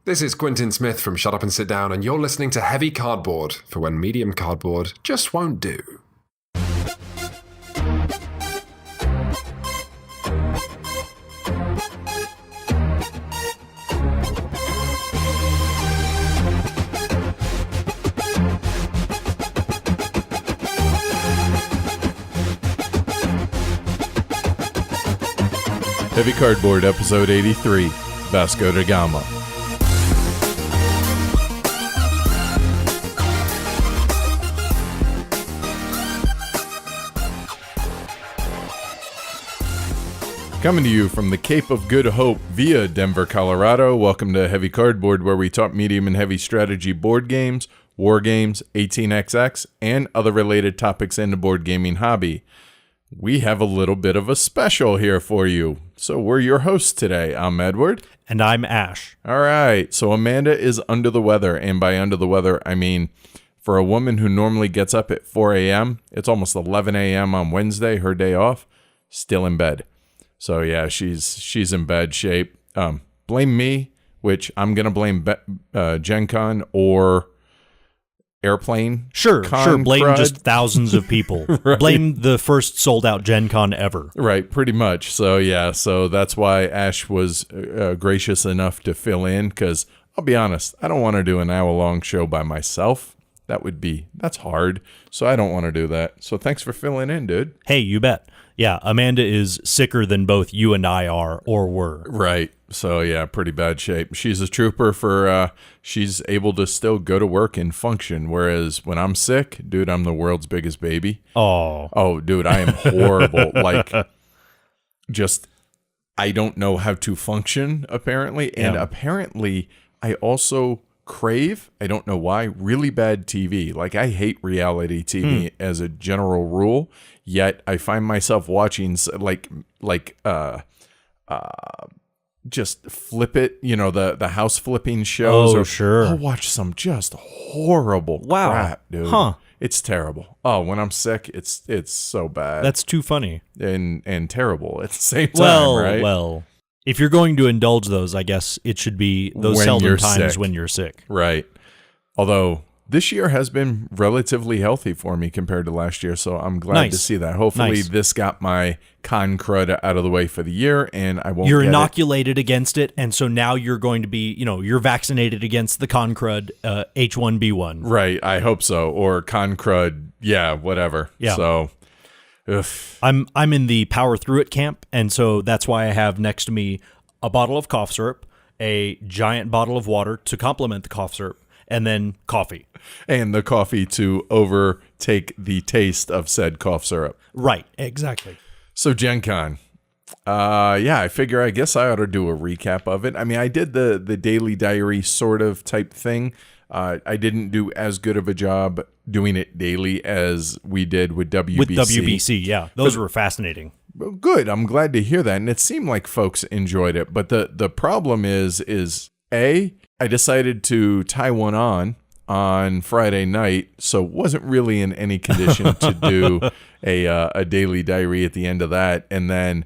This is Quentin Smith from Shut Up and Sit Down, and you're listening to Heavy Cardboard for when medium cardboard just won't do. Heavy Cardboard, episode 83, Vasco da Gama. Coming to you from the Cape of Good Hope via Denver, Colorado. Welcome to Heavy Cardboard, where we talk medium and heavy strategy board games, war games, 18xx, and other related topics in the board gaming hobby. We have a little bit of a special here for you. So we're your hosts today. I'm Edward. And I'm Ash. All right. So Amanda is under the weather. And by under the weather, I mean for a woman who normally gets up at 4 a.m., it's almost 11 a.m. on Wednesday, her day off, still in bed. So yeah, she's in bad shape. Blame me, which I'm going to blame GenCon or Airplane. Sure. Blame crud. Just thousands of people. Right. Blame the first sold out GenCon ever. Right, pretty much. So yeah, so that's why Ash was gracious enough to fill in, because I'll be honest, I don't want to do an hour-long show by myself. That's hard. So I don't want to do that. So thanks for filling in, dude. Hey, you bet. Yeah, Amanda is sicker than both you and I are or were. Right. So yeah, pretty bad shape. She's a trooper for, she's able to still go to work and function. Whereas when I'm sick, dude, I'm the world's biggest baby. Oh, dude, I am horrible. I don't know how to function, apparently. And apparently I also crave, I don't know why, really bad TV. I hate reality TV as a general rule, yet I find myself watching just flip it, the house flipping shows. Oh, sure. I'll watch some just horrible crap, dude. Huh. It's terrible. Oh, when I'm sick, it's so bad. That's too funny. And terrible at the same time, right? Well, if you're going to indulge those, I guess it should be those seldom times when you're sick. Right. Although this year has been relatively healthy for me compared to last year, so I'm glad to see that. Hopefully this got my con crud out of the way for the year, and I won't You're get inoculated against it, and so now you're going to be, you're vaccinated against the con crud H1B1. Right, I hope so. Or con crud, yeah, whatever. Yeah. So I'm in the power through it camp, and so that's why I have next to me a bottle of cough syrup, a giant bottle of water to complement the cough syrup, and then coffee. And the coffee to overtake the taste of said cough syrup. Right, exactly. So GenCon. I guess I ought to do a recap of it. I mean, I did the daily diary sort of type thing. I didn't do as good of a job doing it daily as we did with WBC. With WBC, yeah. Those were fascinating. Good. I'm glad to hear that. And it seemed like folks enjoyed it. But the problem is I decided to tie one on Friday night, so wasn't really in any condition to do a daily diary at the end of that. And then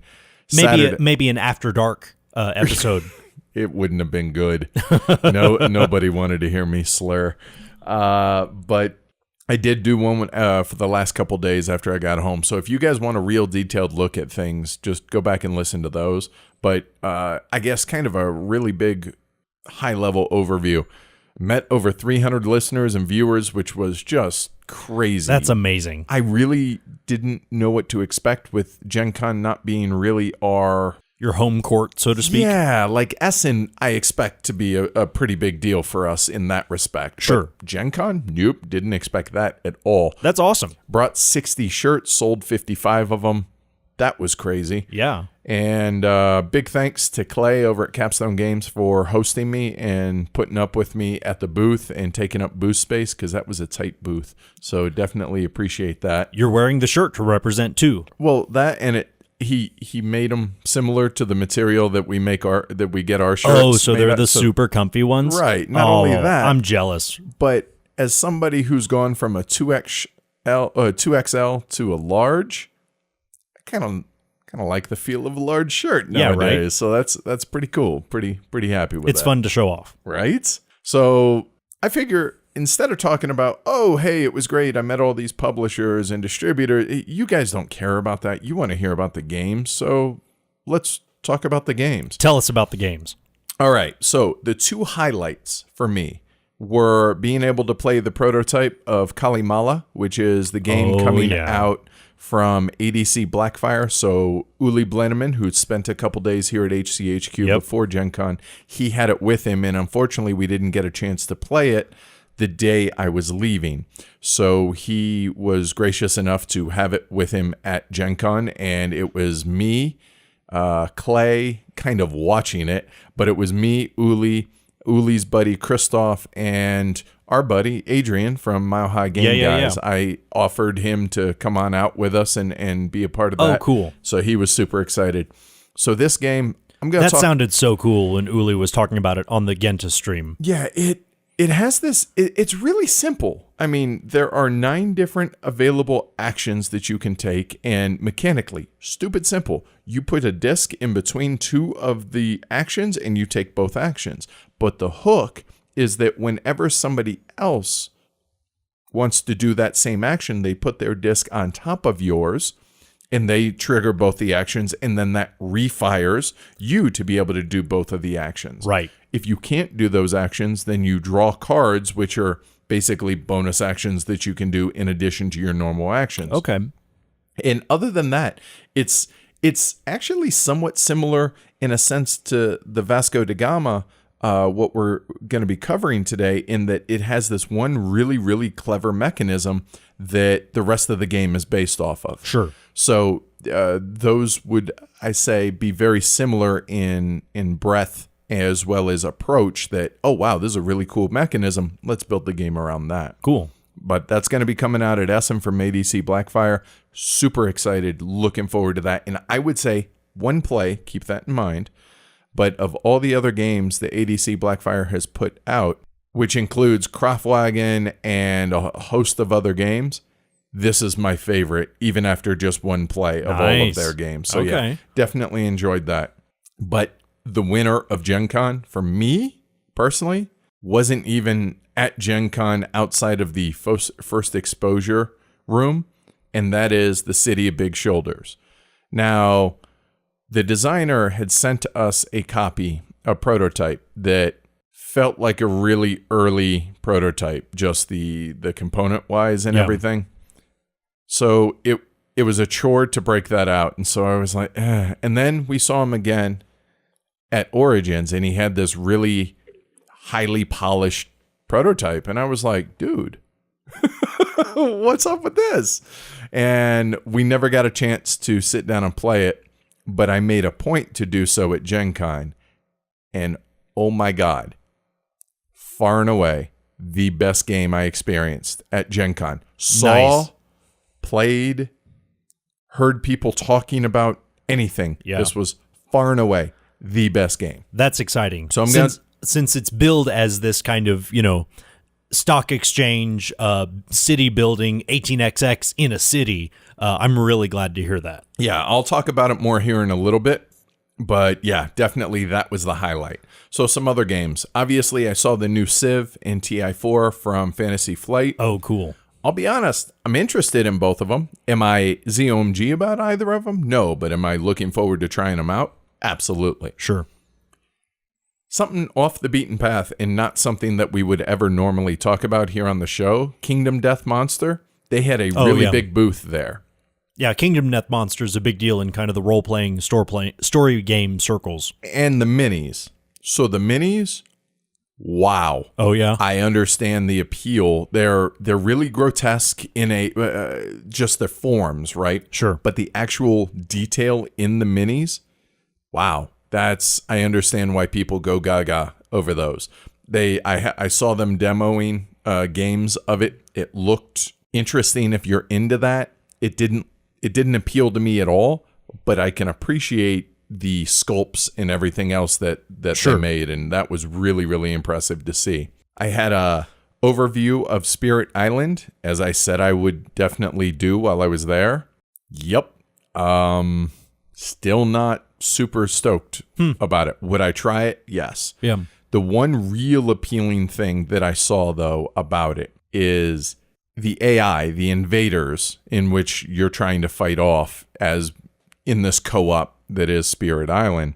maybe an after dark episode. It wouldn't have been good. Nobody wanted to hear me slur. But I did do one for the last couple days after I got home. So if you guys want a real detailed look at things, just go back and listen to those. But I guess kind of a really big high-level overview. Met over 300 listeners and viewers, which was just crazy. That's amazing. I really didn't know what to expect with GenCon not being really your home court, so to speak. Yeah, Essen, I expect to be a pretty big deal for us in that respect. Sure. But GenCon? Nope, didn't expect that at all. That's awesome. Brought 60 shirts, sold 55 of them. That was crazy. Yeah. And big thanks to Clay over at Capstone Games for hosting me and putting up with me at the booth and taking up booth space, because that was a tight booth. So definitely appreciate that. You're wearing the shirt to represent too. Well, that and he made them similar to the material that we get our shirts. Oh, so they're the super comfy ones? Right. Not only that. I'm jealous. But as somebody who's gone from a 2XL to a large, I kind kind of like the feel of a large shirt Yeah, nowadays. right. So that's pretty cool. Pretty happy with It's that. fun to show off. Right? So I figure instead of talking about, oh, hey, it was great, I met all these publishers and distributors, you guys don't care about that. You want to hear about the games. So let's talk about the games. Tell us about the games. All right. So the two highlights for me were being able to play the prototype of Kalimala, which is the game coming out from ADC Blackfire. So Uli Blenneman, who spent a couple days here at HCHQ before GenCon, he had it with him, and unfortunately we didn't get a chance to play it the day I was leaving. So he was gracious enough to have it with him at GenCon, and it was me, Clay, kind of watching it, but it was me, Uli's buddy Christoph, and our buddy Adrian from Mile High Game Guys. Yeah. I offered him to come on out with us and be a part of that. Oh, cool. So he was super excited. So this game, I'm going to That talk... sounded so cool when Uli was talking about it on the Genta stream. Yeah, it has this... It's really simple. I mean, there are 9 different available actions that you can take, and mechanically, stupid simple. You put a disc in between 2 of the actions, and you take both actions. But the hook is that whenever somebody else wants to do that same action, they put their disc on top of yours, and they trigger both the actions, and then that refires you to be able to do both of the actions. Right. If you can't do those actions, then you draw cards, which are basically bonus actions that you can do in addition to your normal actions. Okay. And other than that, it's actually somewhat similar in a sense to the Vasco da Gama, what we're going to be covering today, in that it has this one really, really clever mechanism that the rest of the game is based off of. Sure. So those would, I say, be very similar in breadth as well as approach, that, oh, wow, this is a really cool mechanism. Let's build the game around that. Cool. But that's going to be coming out at Essen from ADC Blackfire. Super excited. Looking forward to that. And I would say one play, keep that in mind. But of all the other games that ADC Blackfire has put out, which includes Kraftwagen and a host of other games, this is my favorite, even after just one play of all of their games. So yeah, definitely enjoyed that. But the winner of GenCon, for me personally, wasn't even at GenCon outside of the first exposure room, and that is the City of Big Shoulders. Now, the designer had sent us a prototype that felt like a really early prototype, just the component wise and everything. So it was a chore to break that out. And so I was like, eh. And then we saw him again at Origins, and he had this really highly polished prototype. And I was like, dude, what's up with this? And we never got a chance to sit down and play it, but I made a point to do so at GenCon. And oh my God, far and away, the best game I experienced at GenCon. Saw, played, heard people talking about anything. Yeah. This was far and away the best game. That's exciting. So since it's billed as this kind of, stock exchange, city building, 18xx in a city, I'm really glad to hear that. Yeah, I'll talk about it more here in a little bit. But yeah, definitely that was the highlight. So some other games. Obviously, I saw the new Civ and TI4 from Fantasy Flight. Oh, cool. I'll be honest, I'm interested in both of them. Am I ZOMG about either of them? No, but am I looking forward to trying them out? Absolutely. Sure. Something off the beaten path and not something that we would ever normally talk about here on the show. Kingdom Death Monster. They had a really big booth there. Yeah, Kingdom Death Monster is a big deal in kind of the role-playing, story game circles. And the minis. So the minis, wow. Oh, yeah? I understand the appeal. They're really grotesque in just their forms, right? Sure. But the actual detail in the minis, wow. I understand why people go gaga over those. I saw them demoing games of it. It looked interesting if you're into that. It didn't appeal to me at all, but I can appreciate the sculpts and everything else that they made, and that was really, really impressive to see. I had a overview of Spirit Island, as I said I would definitely do while I was there. Yep. Still not super stoked about it. Would I try it? Yes. Yeah. The one real appealing thing that I saw, though, about it is the AI, the invaders, in which you're trying to fight off as in this co-op that is Spirit Island.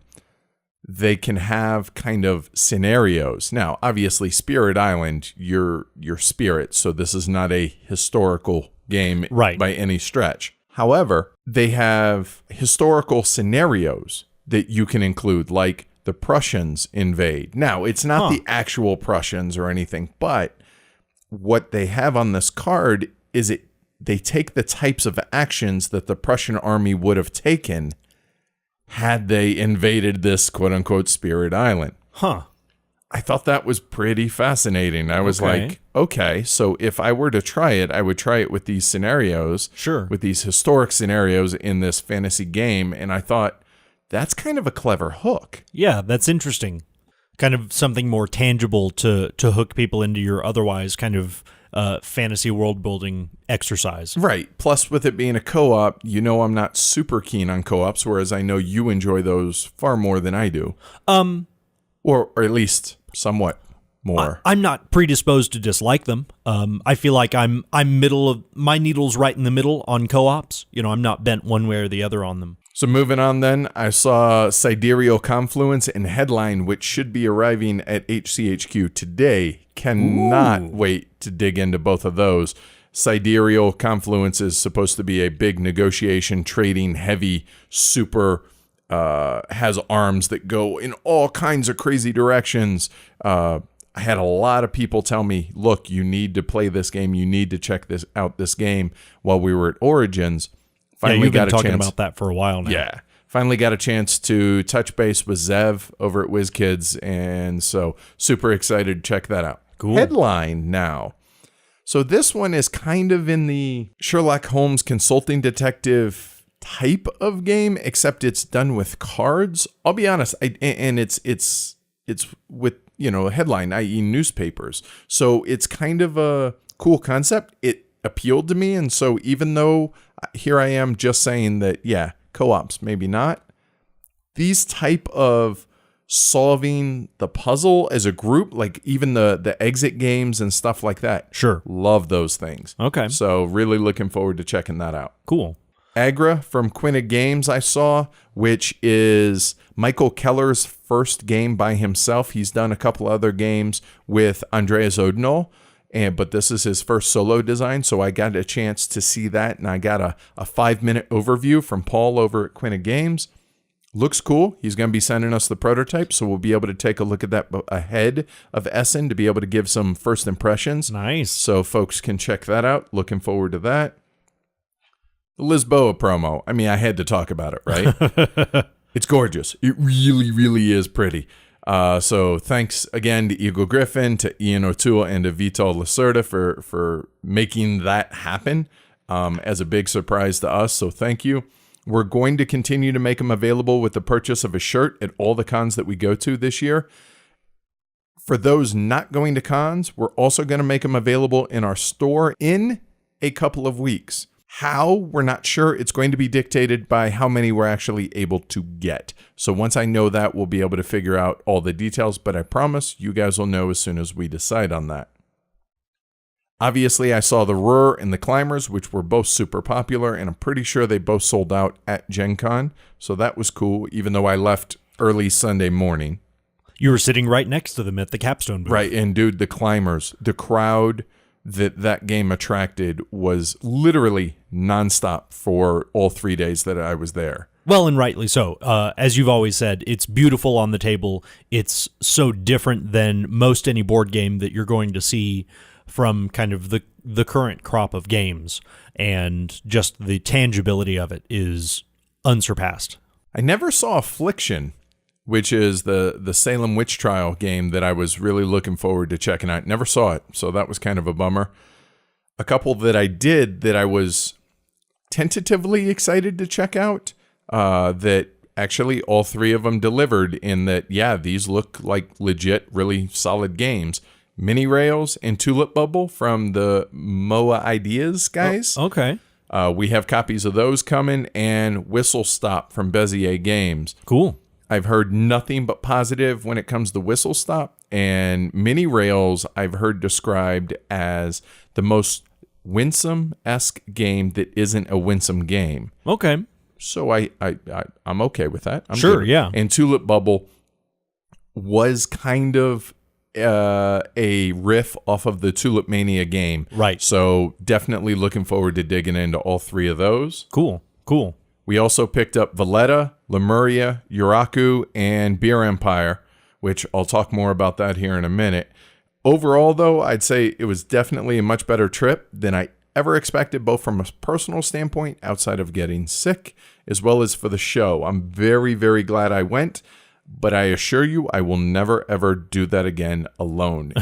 They can have kind of scenarios. Now, obviously, Spirit Island, you're spirit, so this is not a historical game by any stretch. However, they have historical scenarios that you can include, like the Prussians invade. Now, it's not the actual Prussians or anything, but what they have on this card is they take the types of actions that the Prussian army would have taken had they invaded this quote-unquote Spirit Island. I thought that was pretty fascinating. I was like, okay, so if I were to try it, I would try it with these scenarios. Sure. With these historic scenarios in this fantasy game. And I thought, that's kind of a clever hook. Yeah, that's interesting. Kind of something more tangible to hook people into your otherwise kind of fantasy world building exercise. Right. Plus, with it being a co-op, I'm not super keen on co-ops, whereas I know you enjoy those far more than I do. Or at least somewhat more. I'm not predisposed to dislike them. I feel like I'm middle of my needle's right in the middle on co-ops. I'm not bent one way or the other on them. So moving on then, I saw Sidereal Confluence and Headline, which should be arriving at HCHQ today. Cannot wait to dig into both of those. Sidereal Confluence is supposed to be a big negotiation, trading, heavy, super, has arms that go in all kinds of crazy directions. I had a lot of people tell me, look, you need to play this game. You need to check this game while we were at Origins. Finally, you've been talking about that for a while now. Yeah. Finally got a chance to touch base with Zev over at WizKids, and so super excited to check that out. Cool. Headline now. So this one is kind of in the Sherlock Holmes consulting detective type of game, except it's done with cards. I'll be honest, and it's with, a headline, i.e. newspapers. So it's kind of a cool concept. It appealed to me, and so even though here I am just saying that, yeah, co-ops, maybe not. These type of solving the puzzle as a group, like even the exit games and stuff like that. Sure. Love those things. Okay. So really looking forward to checking that out. Cool. Agra from Quinna Games I saw, which is Michael Keller's first game by himself. He's done a couple other games with Andreas Odinol, but this is his first solo design, so I got a chance to see that, and I got a 5-minute overview from Paul over at Quinna Games. Looks cool. He's going to be sending us the prototype, so we'll be able to take a look at that ahead of Essen to be able to give some first impressions. Nice. So folks can check that out. Looking forward to that. The Lisboa promo. I mean, I had to talk about it, right? It's gorgeous. It really, really is pretty. So thanks again to Eagle Griffin, to Ian O'Toole, and to Vital Lacerda for making that happen as a big surprise to us. So thank you. We're going to continue to make them available with the purchase of a shirt at all the cons that we go to this year. For those not going to cons, we're also going to make them available in our store in a couple of weeks. How? We're not sure. It's going to be dictated by how many we're actually able to get. So once I know that, we'll be able to figure out all the details, but I promise you guys will know as soon as we decide on that. Obviously, I saw the Ruhr and the Climbers, which were both super popular, and I'm pretty sure they both sold out at GenCon. So that was cool, even though I left early Sunday morning. You were sitting right next to them at the capstone booth. Right, and dude, the Climbers, the crowd that game attracted was literally nonstop for all 3 days that I was there. Well, and rightly so. As you've always said, it's beautiful on the table. It's so different than most any board game that you're going to see from kind of the current crop of games, and just the tangibility of it is unsurpassed. I never saw Affliction, which is the Salem witch trial game that I was really looking forward to checking out. Never saw it, so that was kind of a bummer. A couple that I did that I was tentatively excited to check out, that actually all three of them delivered in that, yeah, these look like legit, really solid games. Mini Rails and Tulip Bubble from the MOA Ideas guys. Oh, okay. We have copies of those coming, and Whistle Stop from Bezier Games. Cool. I've heard nothing but positive when it comes to Whistle Stop, and Mini Rails I've heard described as the most Winsome-esque game that isn't a Winsome game. Okay. So I'm okay with that. I'm Sure, good. yeah. And Tulip Bubble was kind of a riff off of the Tulip Mania game. Right. So definitely looking forward to digging into all three of those. Cool. We also picked up Valletta, Lemuria, Yuraku, and Beer Empire, which I'll talk more about that here in a minute. Overall, though, I'd say it was definitely a much better trip than I ever expected, both from a personal standpoint, outside of getting sick, as well as for the show. I'm very, very glad I went, but I assure you I will never, ever do that again alone.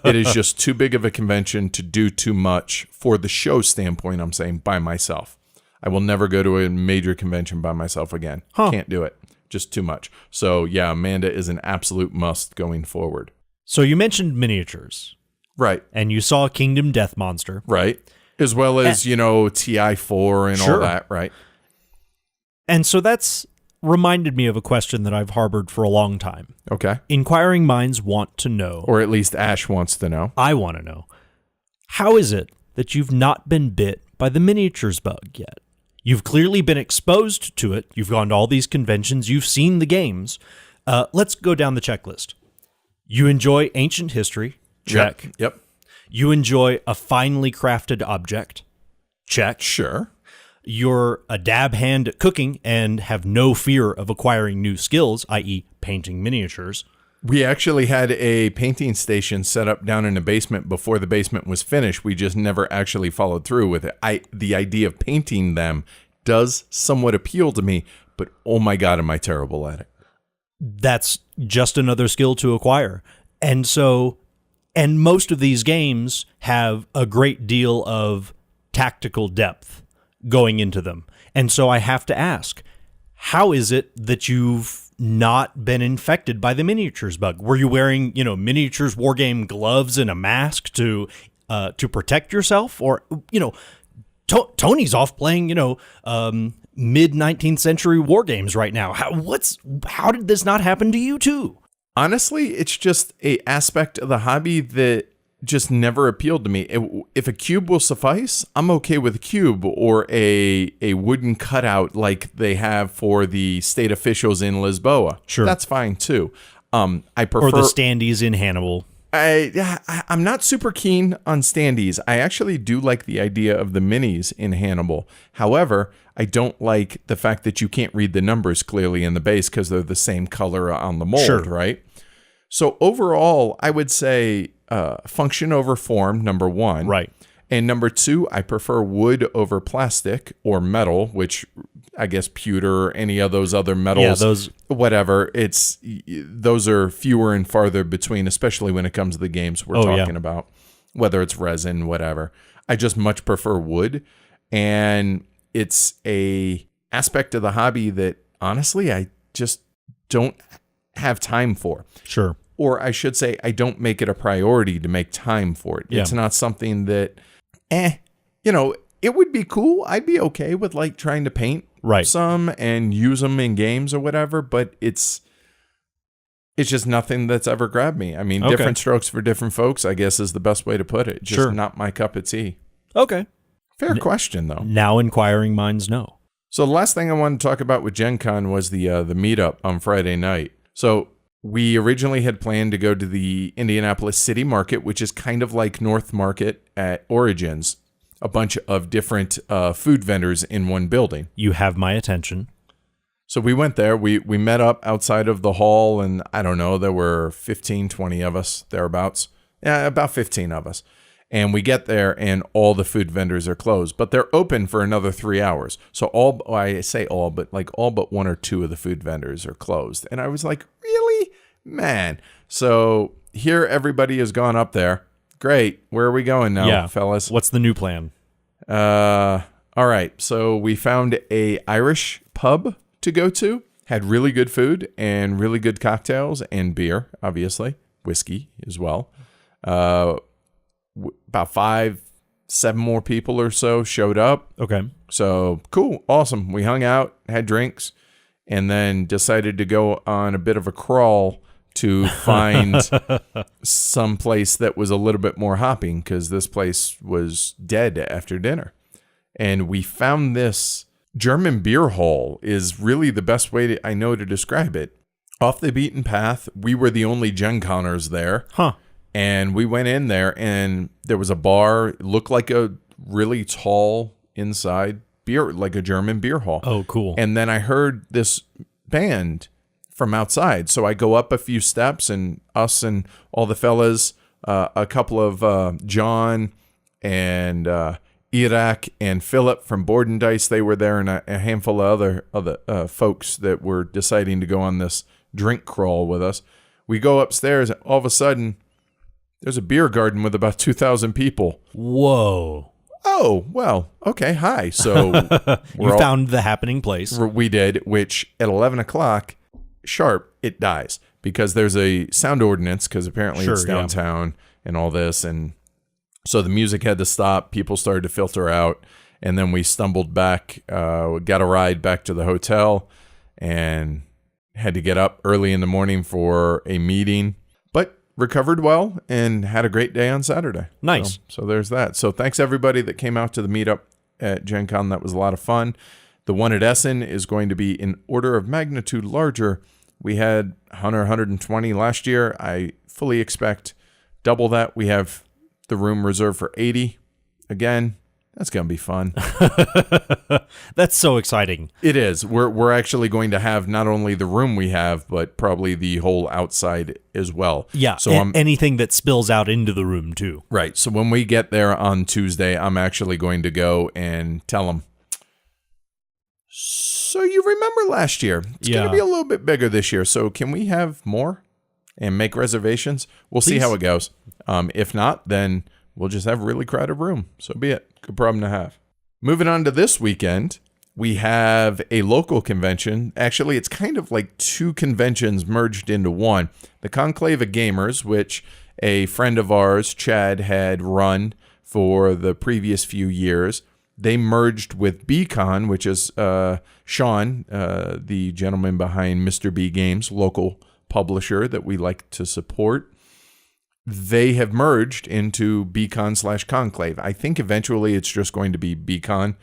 It is just too big of a convention to do too much for the show standpoint, I'm saying, by myself. I will never go to a major convention by myself again. Can't do it. Just too much. So, yeah, Amanda is an absolute must going forward. So you mentioned miniatures. Right. And you saw Kingdom Death Monster. Right. As well as, TI4 and all that, right? And so that's reminded me of a question that I've harbored for a long time. Okay. Inquiring minds want to know. Or at least Ash wants to know. I want to know. How is it that you've not been bit by the miniatures bug yet? You've clearly been exposed to it. You've gone to all these conventions. You've seen the games. Let's go down the checklist. You enjoy ancient history. Check. Yep. You enjoy a finely crafted object. Check. Sure. You're a dab hand at cooking and have no fear of acquiring new skills, i.e. painting miniatures. We actually had a painting station set up down in the basement before the basement was finished. We just never actually followed through with it. The idea of painting them does somewhat appeal to me, but oh my God, am I terrible at it. That's just another skill to acquire. And most of these games have a great deal of tactical depth going into them. And so I have to ask, how is it that you've not been infected by the miniatures bug? Were you wearing, miniatures wargame gloves and a mask to protect yourself? Or, Tony's off playing, mid-19th century war games right now. How did this not happen to you too? Honestly, it's just a aspect of the hobby that just never appealed to me. If a cube will suffice, I'm okay with a cube or a wooden cutout like they have for the state officials in Lisboa. Sure. That's fine too. I prefer... Or the standees in Hannibal. I'm not super keen on standees. I actually do like the idea of the minis in Hannibal. However, I don't like the fact that you can't read the numbers clearly in the base because they're the same color on the mold, Sure. right? So overall, I would say function over form, number one. Right. And number two, I prefer wood over plastic or metal, which I guess pewter or any of those other metals. Yeah, those... Whatever. Those are fewer and farther between, especially when it comes to the games we're talking about, whether it's resin, whatever. I just much prefer wood. And it's a aspect of the hobby that, honestly, I just don't have time for. Sure. Or I should say, I don't make it a priority to make time for it. Yeah. It's not something that, it would be cool. I'd be okay with trying to paint some and use them in games or whatever, but it's just nothing that's ever grabbed me. I mean, different strokes for different folks, I guess, is the best way to put it. Just not my cup of tea. Okay. Fair question, though. Now inquiring minds know. So the last thing I wanted to talk about with GenCon was the meetup on Friday night. So we originally had planned to go to the Indianapolis City Market, which is kind of like North Market at Origins, a bunch of different food vendors in one building. You have my attention. So we went there. We met up outside of the hall, and I don't know, there were 15, 20 of us, thereabouts. Yeah, about 15 of us. And we get there, and all the food vendors are closed, but they're open for another 3 hours. So I say all but one or two of the food vendors are closed. And I was like, really? Man. So here everybody has gone up there. Great. Where are we going now, fellas? What's the new plan? All right. So we found a Irish pub to go to. Had really good food and really good cocktails and beer, obviously. Whiskey as well. About $5-6 7 more people or so showed up. Okay. So cool, awesome. We hung out, had drinks, and then decided to go on a bit of a crawl to find some place that was a little bit more hopping, because this place was dead after dinner. And we found this German beer hall is really the best way I know to describe it. Off the beaten path. We were the only GenConners there. Huh. And we went in there, and there was a bar. It looked like a really tall inside beer, like a German beer hall. Oh, cool. And then I heard this band from outside. So I go up a few steps, and us and all the fellas, a couple of John and Iraq and Philip from Board and Dice, they were there, and a handful of other folks that were deciding to go on this drink crawl with us. We go upstairs, and all of a sudden, there's a beer garden with about 2,000 people. Whoa. Oh, well, okay, hi. So you found the happening place. We did, which at 11 o'clock sharp, it dies, because there's a sound ordinance, because apparently it's downtown and all this. And so the music had to stop. People started to filter out. And then we stumbled back, got a ride back to the hotel, and had to get up early in the morning for a meeting. But recovered well and had a great day on Saturday. Nice. So there's that. So thanks everybody that came out to the meetup at GenCon. That was a lot of fun. The one at Essen is going to be in order of magnitude larger. We had 120 last year. I fully expect double that. We have the room reserved for 80. Again, that's going to be fun. That's so exciting. It is. We're actually going to have not only the room we have, but probably the whole outside as well. Yeah, so anything that spills out into the room too. Right. So when we get there on Tuesday, I'm actually going to go and tell them, so you remember last year, it's going to be a little bit bigger this year. So can we have more and make reservations? We'll see how it goes. If not, then we'll just have a really crowded room. So be it. Good problem to have. Moving on to this weekend, we have a local convention. Actually, it's kind of like 2 conventions merged into one. The Conclave of Gamers, which a friend of ours, Chad, had run for the previous few years. They merged with BCon, which is Sean, the gentleman behind Mr. B Games, local publisher that we like to support. They have merged into BCon/Conclave. I think eventually it's just going to be BCon,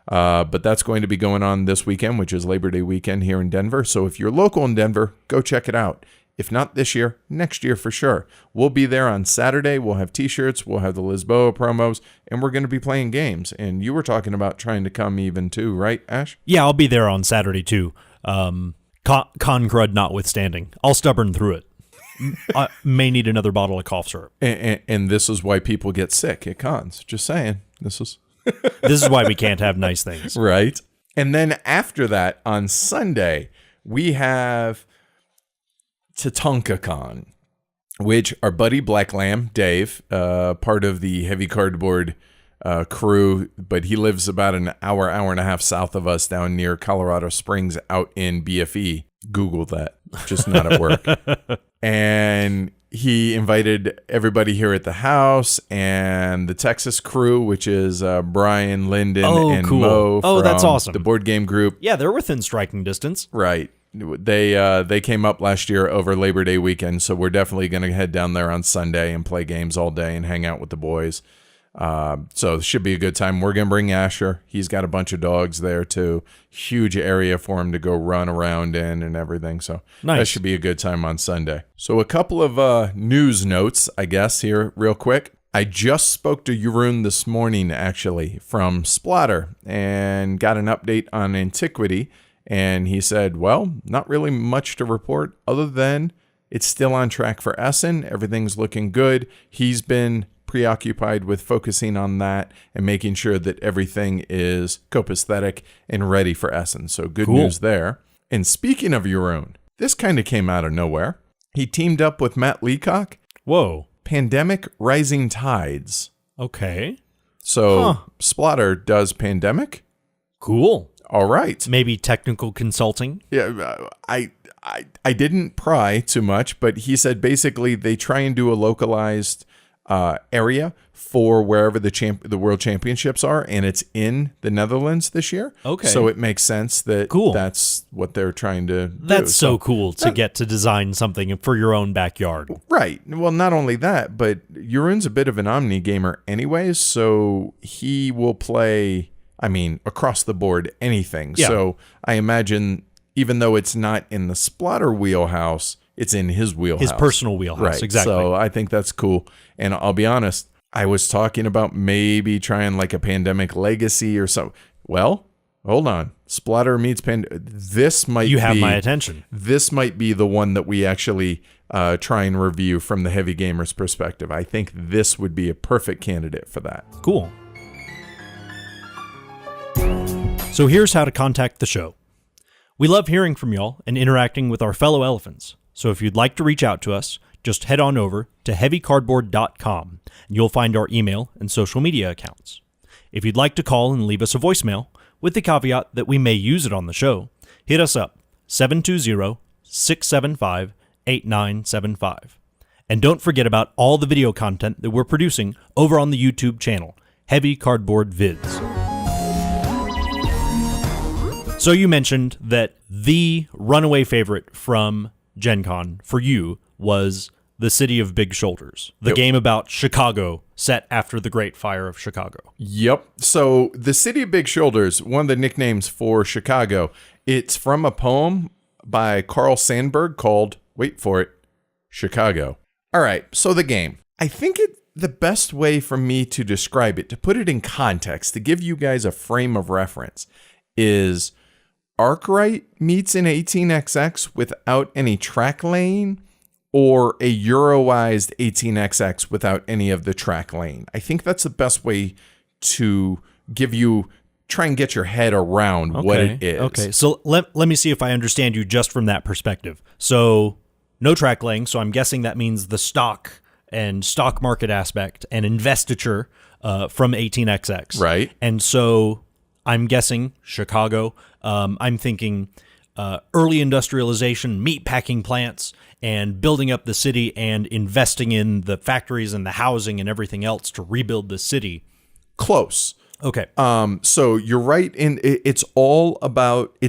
but that's going to be going on this weekend, which is Labor Day weekend here in Denver. So if you're local in Denver, go check it out. If not this year, next year for sure. We'll be there on Saturday. We'll have T-shirts. We'll have the Lisboa promos, and we're going to be playing games. And you were talking about trying to come even too, right, Ash? Yeah, I'll be there on Saturday too. Con crud notwithstanding. I'll stubborn through it. I may need another bottle of cough syrup. And this is why people get sick at cons. Just saying. This is why we can't have nice things. Right. And then after that, on Sunday, we have TatankaCon, which our buddy Black Lamb, Dave, part of the Heavy Cardboard crew, but he lives about an hour and a half south of us down near Colorado Springs out in BFE. Google that, just not at work. And he invited everybody here at the house and the Texas crew, which is Brian, Lyndon, and Mo from that's awesome. The board game group. Yeah, they're within striking distance. Right. They came up last year over Labor Day weekend, so we're definitely going to head down there on Sunday and play games all day and hang out with the boys. So it should be a good time. We're going to bring Asher. He's got a bunch of dogs there too. Huge area for him to go run around in and everything. So that should be a good time on Sunday. So a couple of news notes, I guess, here real quick. I just spoke to Jeroen this morning, actually, from Splatter, and got an update on Antiquity. And he said, well, not really much to report other than it's still on track for Essen. Everything's looking good. He's been preoccupied with focusing on that and making sure that everything is copacetic and ready for Essen. So good news there. And speaking of Jeroen, this kind of came out of nowhere. He teamed up with Matt Leacock. Whoa. Pandemic Rising Tides. Okay. So Splatter does Pandemic. Cool. All right. Maybe technical consulting. Yeah, I didn't pry too much, but he said basically they try and do a localized area for wherever the World Championships are, and it's in the Netherlands this year. Okay. So it makes sense that Cool. that's what they're trying to do. That's so cool to get to design something for your own backyard. Right. Well, not only that, but Jeroen's a bit of an omni gamer anyways, so he will play, across the board anything. Yeah. So I imagine even though it's not in the Splotter wheelhouse, it's in his wheelhouse. His personal wheelhouse, Right. exactly. So I think that's cool. And I'll be honest, I was talking about maybe trying like a Pandemic Legacy or something. Well, hold on. Splotter meets this might You have be, my attention. This might be the one that we actually try and review from the heavy gamer's perspective. I think this would be a perfect candidate for that. Cool. So here's how to contact the show. We love hearing from y'all and interacting with our fellow elephants. So if you'd like to reach out to us, just head on over to heavycardboard.com and you'll find our email and social media accounts. If you'd like to call and leave us a voicemail, with the caveat that we may use it on the show, hit us up 720-675-8975. And don't forget about all the video content that we're producing over on the YouTube channel, Heavy Cardboard Vids. So you mentioned that the runaway favorite from GenCon for you was The City of Big Shoulders, the game about Chicago set after the Great Fire of Chicago. Yep. So the City of Big Shoulders, one of the nicknames for Chicago, it's from a poem by Carl Sandburg called, wait for it, Chicago. All right. So the game, I think the best way for me to describe it, to put it in context, to give you guys a frame of reference, is Arkwright meets an 18XX without any track lane, or a Euroized 18XX without any of the track lane. I think that's the best way to try and get your head around what it is. Okay, so let me see if I understand you just from that perspective. So no track lane, so I'm guessing that means the stock and stock market aspect and investiture from 18XX. Right. And so I'm guessing Chicago. I'm thinking early industrialization, meat packing plants, and building up the city and investing in the factories and the housing and everything else to rebuild the city. Close. Okay. So you're right. It's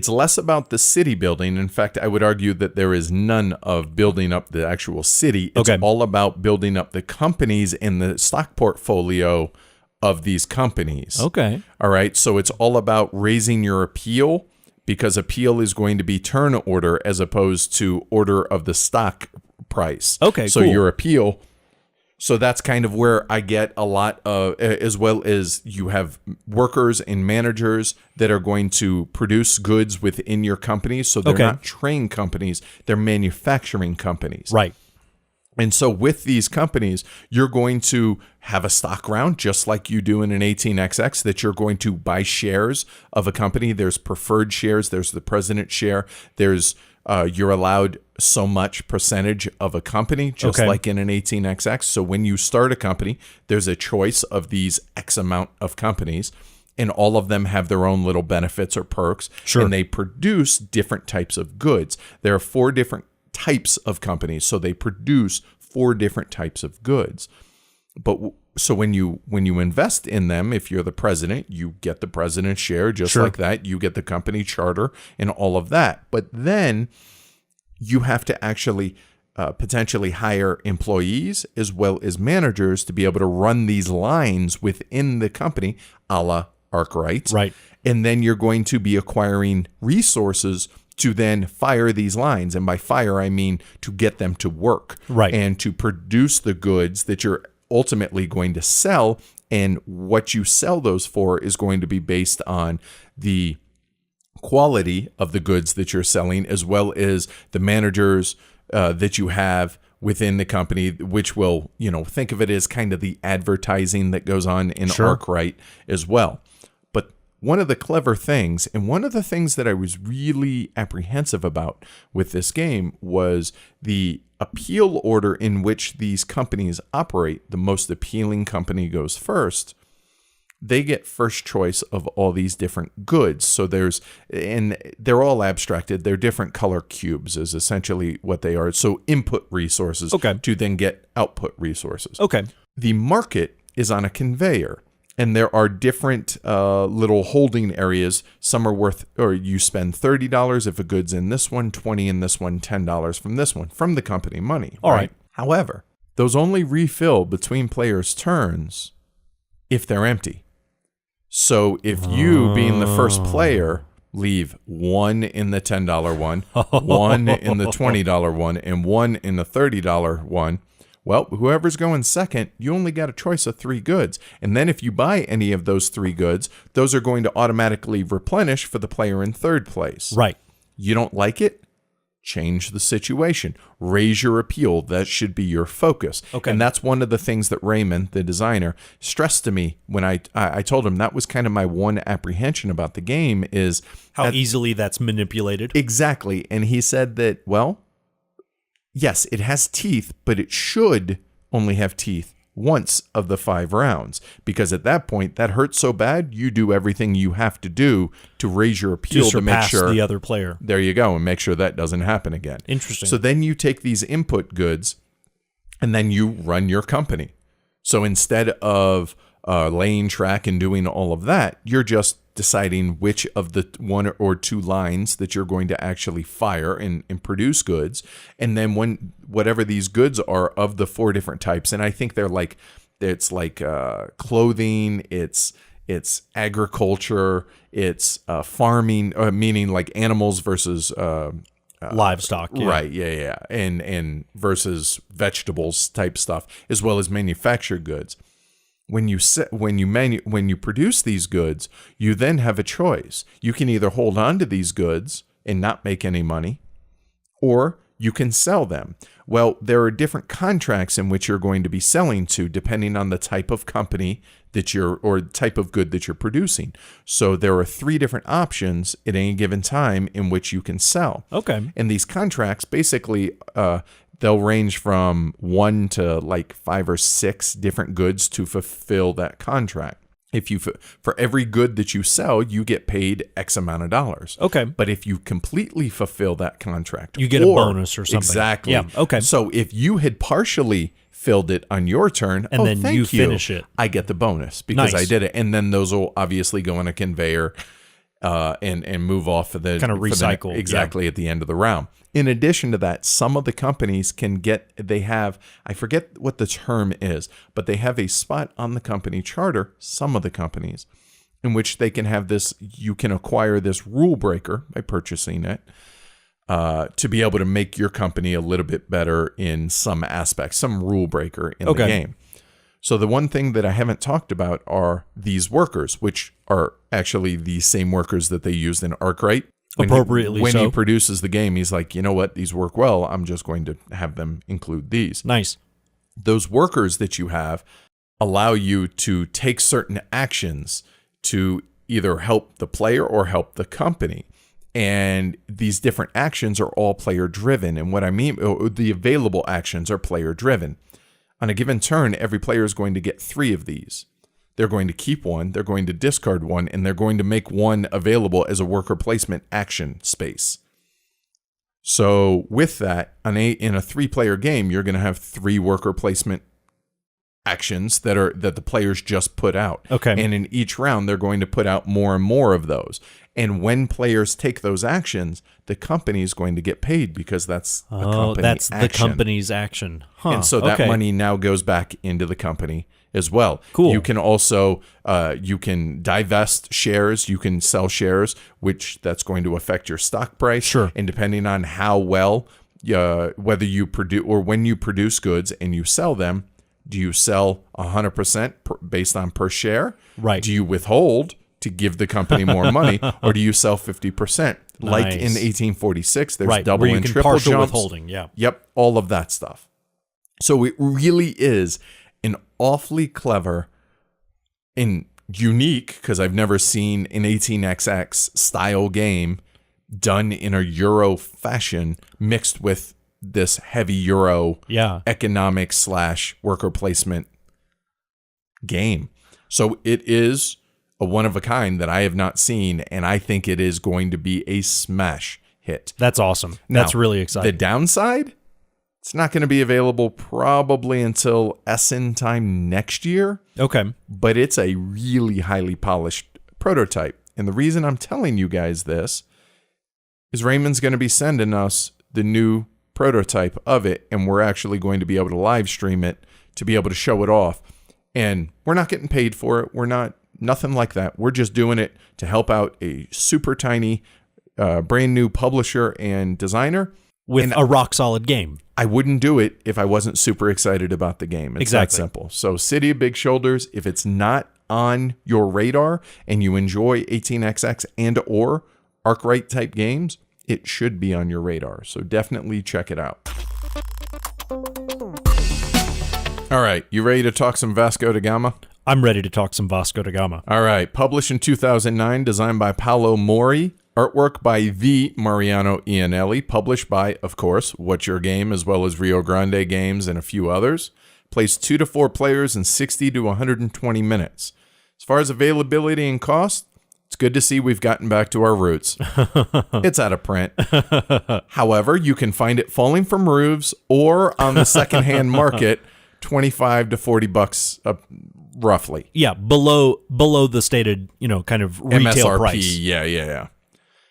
less about the city building. In fact, I would argue that there is none of building up the actual city. It's all about building up the companies in the stock portfolio of these companies. Okay. All right. So it's all about raising your appeal, because appeal is going to be turn order as opposed to order of the stock price. Okay, so cool. your appeal. So that's kind of where I get a lot of, as well as you have workers and managers that are going to produce goods within your company. So they're not train companies, they're manufacturing companies. Right. And so with these companies, you're going to have a stock round just like you do in an 18XX, that you're going to buy shares of a company. There's preferred shares. There's the president share. There's you're allowed so much percentage of a company, just like in an 18XX. So when you start a company, there's a choice of these X amount of companies, and all of them have their own little benefits or perks. Sure. And they produce different types of goods. There are 4 different types of companies, so they produce 4 different types of goods. But so when you invest in them, if you're the president, you get the president's share, just like that. You get the company charter and all of that. But then you have to actually potentially hire employees as well as managers to be able to run these lines within the company, a la Arkwright. Right. And then you're going to be acquiring resources to then fire these lines. And by fire, I mean to get them to work. Right. And to produce the goods that you're ultimately going to sell. And what you sell those for is going to be based on the quality of the goods that you're selling, as well as the managers that you have within the company, which will, think of it as kind of the advertising that goes on in Arkwright as well. One of the clever things, and one of the things that I was really apprehensive about with this game, was the appeal order in which these companies operate. The most appealing company goes first. They get first choice of all these different goods. So and they're all abstracted. They're different color cubes is essentially what they are. So input resources to then get output resources. Okay. The market is on a conveyor, and there are different little holding areas. Some are worth, or you spend $30 if a good's in this one, $20 in this one, $10 from this one, from the company money. All right. However, those only refill between players' turns if they're empty. So if you, being the first player, leave one in the $10 one, one in the $20 one, and one in the $30 one, well, whoever's going second, you only got a choice of 3 goods. And then if you buy any of those 3 goods, those are going to automatically replenish for the player in third place. Right. You don't like it? Change the situation. Raise your appeal. That should be your focus. Okay. And that's one of the things that Raymond, the designer, stressed to me when I told him that was kind of my one apprehension about the game is how easily that's manipulated. Exactly. And he said that, well, yes, it has teeth, but it should only have teeth once of the 5 rounds, because at that point that hurts so bad you do everything you have to do to raise your appeal to make sure the other player. There you go, and make sure that doesn't happen again. Interesting. So then you take these input goods and then you run your company. So instead of laying track and doing all of that, you're just deciding which of the 1 or 2 lines that you're going to actually fire and produce goods. And then when whatever these goods are of the 4 different types, and I think they're like, it's like clothing, it's agriculture, it's farming, meaning like animals versus livestock. Yeah. Right. Yeah. And versus vegetables type stuff, as well as manufactured goods. When you produce these goods, you then have a choice. You can either hold on to these goods and not make any money, or you can sell them. Well, there are different contracts in which you're going to be selling to, depending on the type of company that or type of good that you're producing. So there are 3 different options at any given time in which you can sell. Okay. And these contracts basically, they'll range from 1 to like 5 or 6 different goods to fulfill that contract. If you for every good that you sell, you get paid X amount of dollars. Okay. But if you completely fulfill that contract, you get a bonus or something. Exactly. Yeah. Okay. So if you had partially filled it on your turn, and then you finish it, I get the bonus because nice. I did it. And then those will obviously go on a conveyor and move off of the kind of recycle exactly at the end of the round. In addition to that, some of the companies I forget what the term is, but they have a spot on the company charter, some of the companies, in which they can have this, you can acquire this rule breaker by purchasing it to be able to make your company a little bit better in some aspects, some rule breaker in the game. So the one thing that I haven't talked about are these workers, which are actually the same workers that they used in Arkwright. When he produces the game, he's like, you know what, these work well. I'm just going to have them include these. Nice. Those workers that you have allow you to take certain actions to either help the player or help the company. And these different actions are all player driven. And what I mean, the available actions are player driven. On a given turn, every player is going to get 3 of these. They're going to keep 1, they're going to discard 1, and they're going to make 1 available as a worker placement action space. So with that, in a 3-player game, you're going to have 3 worker placement actions that the players just put out. Okay. And in each round, they're going to put out more and more of those. And when players take those actions, the company is going to get paid because that's a company action. The company's action. Huh. And so that money now goes back into the company as well. Cool. You can also you can divest shares, you can sell shares, which that's going to affect your stock price. Sure. And depending on how well, whether you produce or when you produce goods and you sell them, do you sell 100% based on per share? Right. Do you withhold to give the company more money, or do you sell 50%? Like in 1846, there's double and triple partial jumps. Withholding. Yeah. Yep, all of that stuff. So it really is an awfully clever and unique, because I've never seen an 18xx style game done in a Euro fashion mixed with this heavy Euro economic / worker placement game. So it is a one of a kind that I have not seen, and I think it is going to be a smash hit. That's awesome. That's really exciting. The downside, It's not going to be available probably until Essen time next year. Okay. But it's a really highly polished prototype. And the reason I'm telling you guys this is Raymond's going to be sending us the new prototype of it, and we're actually going to be able to live stream it to be able to show it off. And we're not getting paid for it. We're not, nothing like that. We're just doing it to help out a super tiny, brand new publisher and designer. With a rock solid game. I wouldn't do it if I wasn't super excited about the game. It's that simple. So City of Big Shoulders, if it's not on your radar and you enjoy 18XX and or Arkwright type games, it should be on your radar. So definitely check it out. All right, you ready to talk some Vasco da Gama? I'm ready to talk some Vasco da Gama. All right, published in 2009, designed by Paolo Mori, artwork by the Mariano Iannelli, published by, of course, What's Your Game, as well as Rio Grande Games and a few others. Plays 2 to 4 players in 60 to 120 minutes. As far as availability and cost, it's good to see we've gotten back to our roots. It's out of print. However, you can find it falling from roofs or on the secondhand market, $25 to $40 roughly. Yeah, below the stated, kind of retail MSRP, price. Yeah.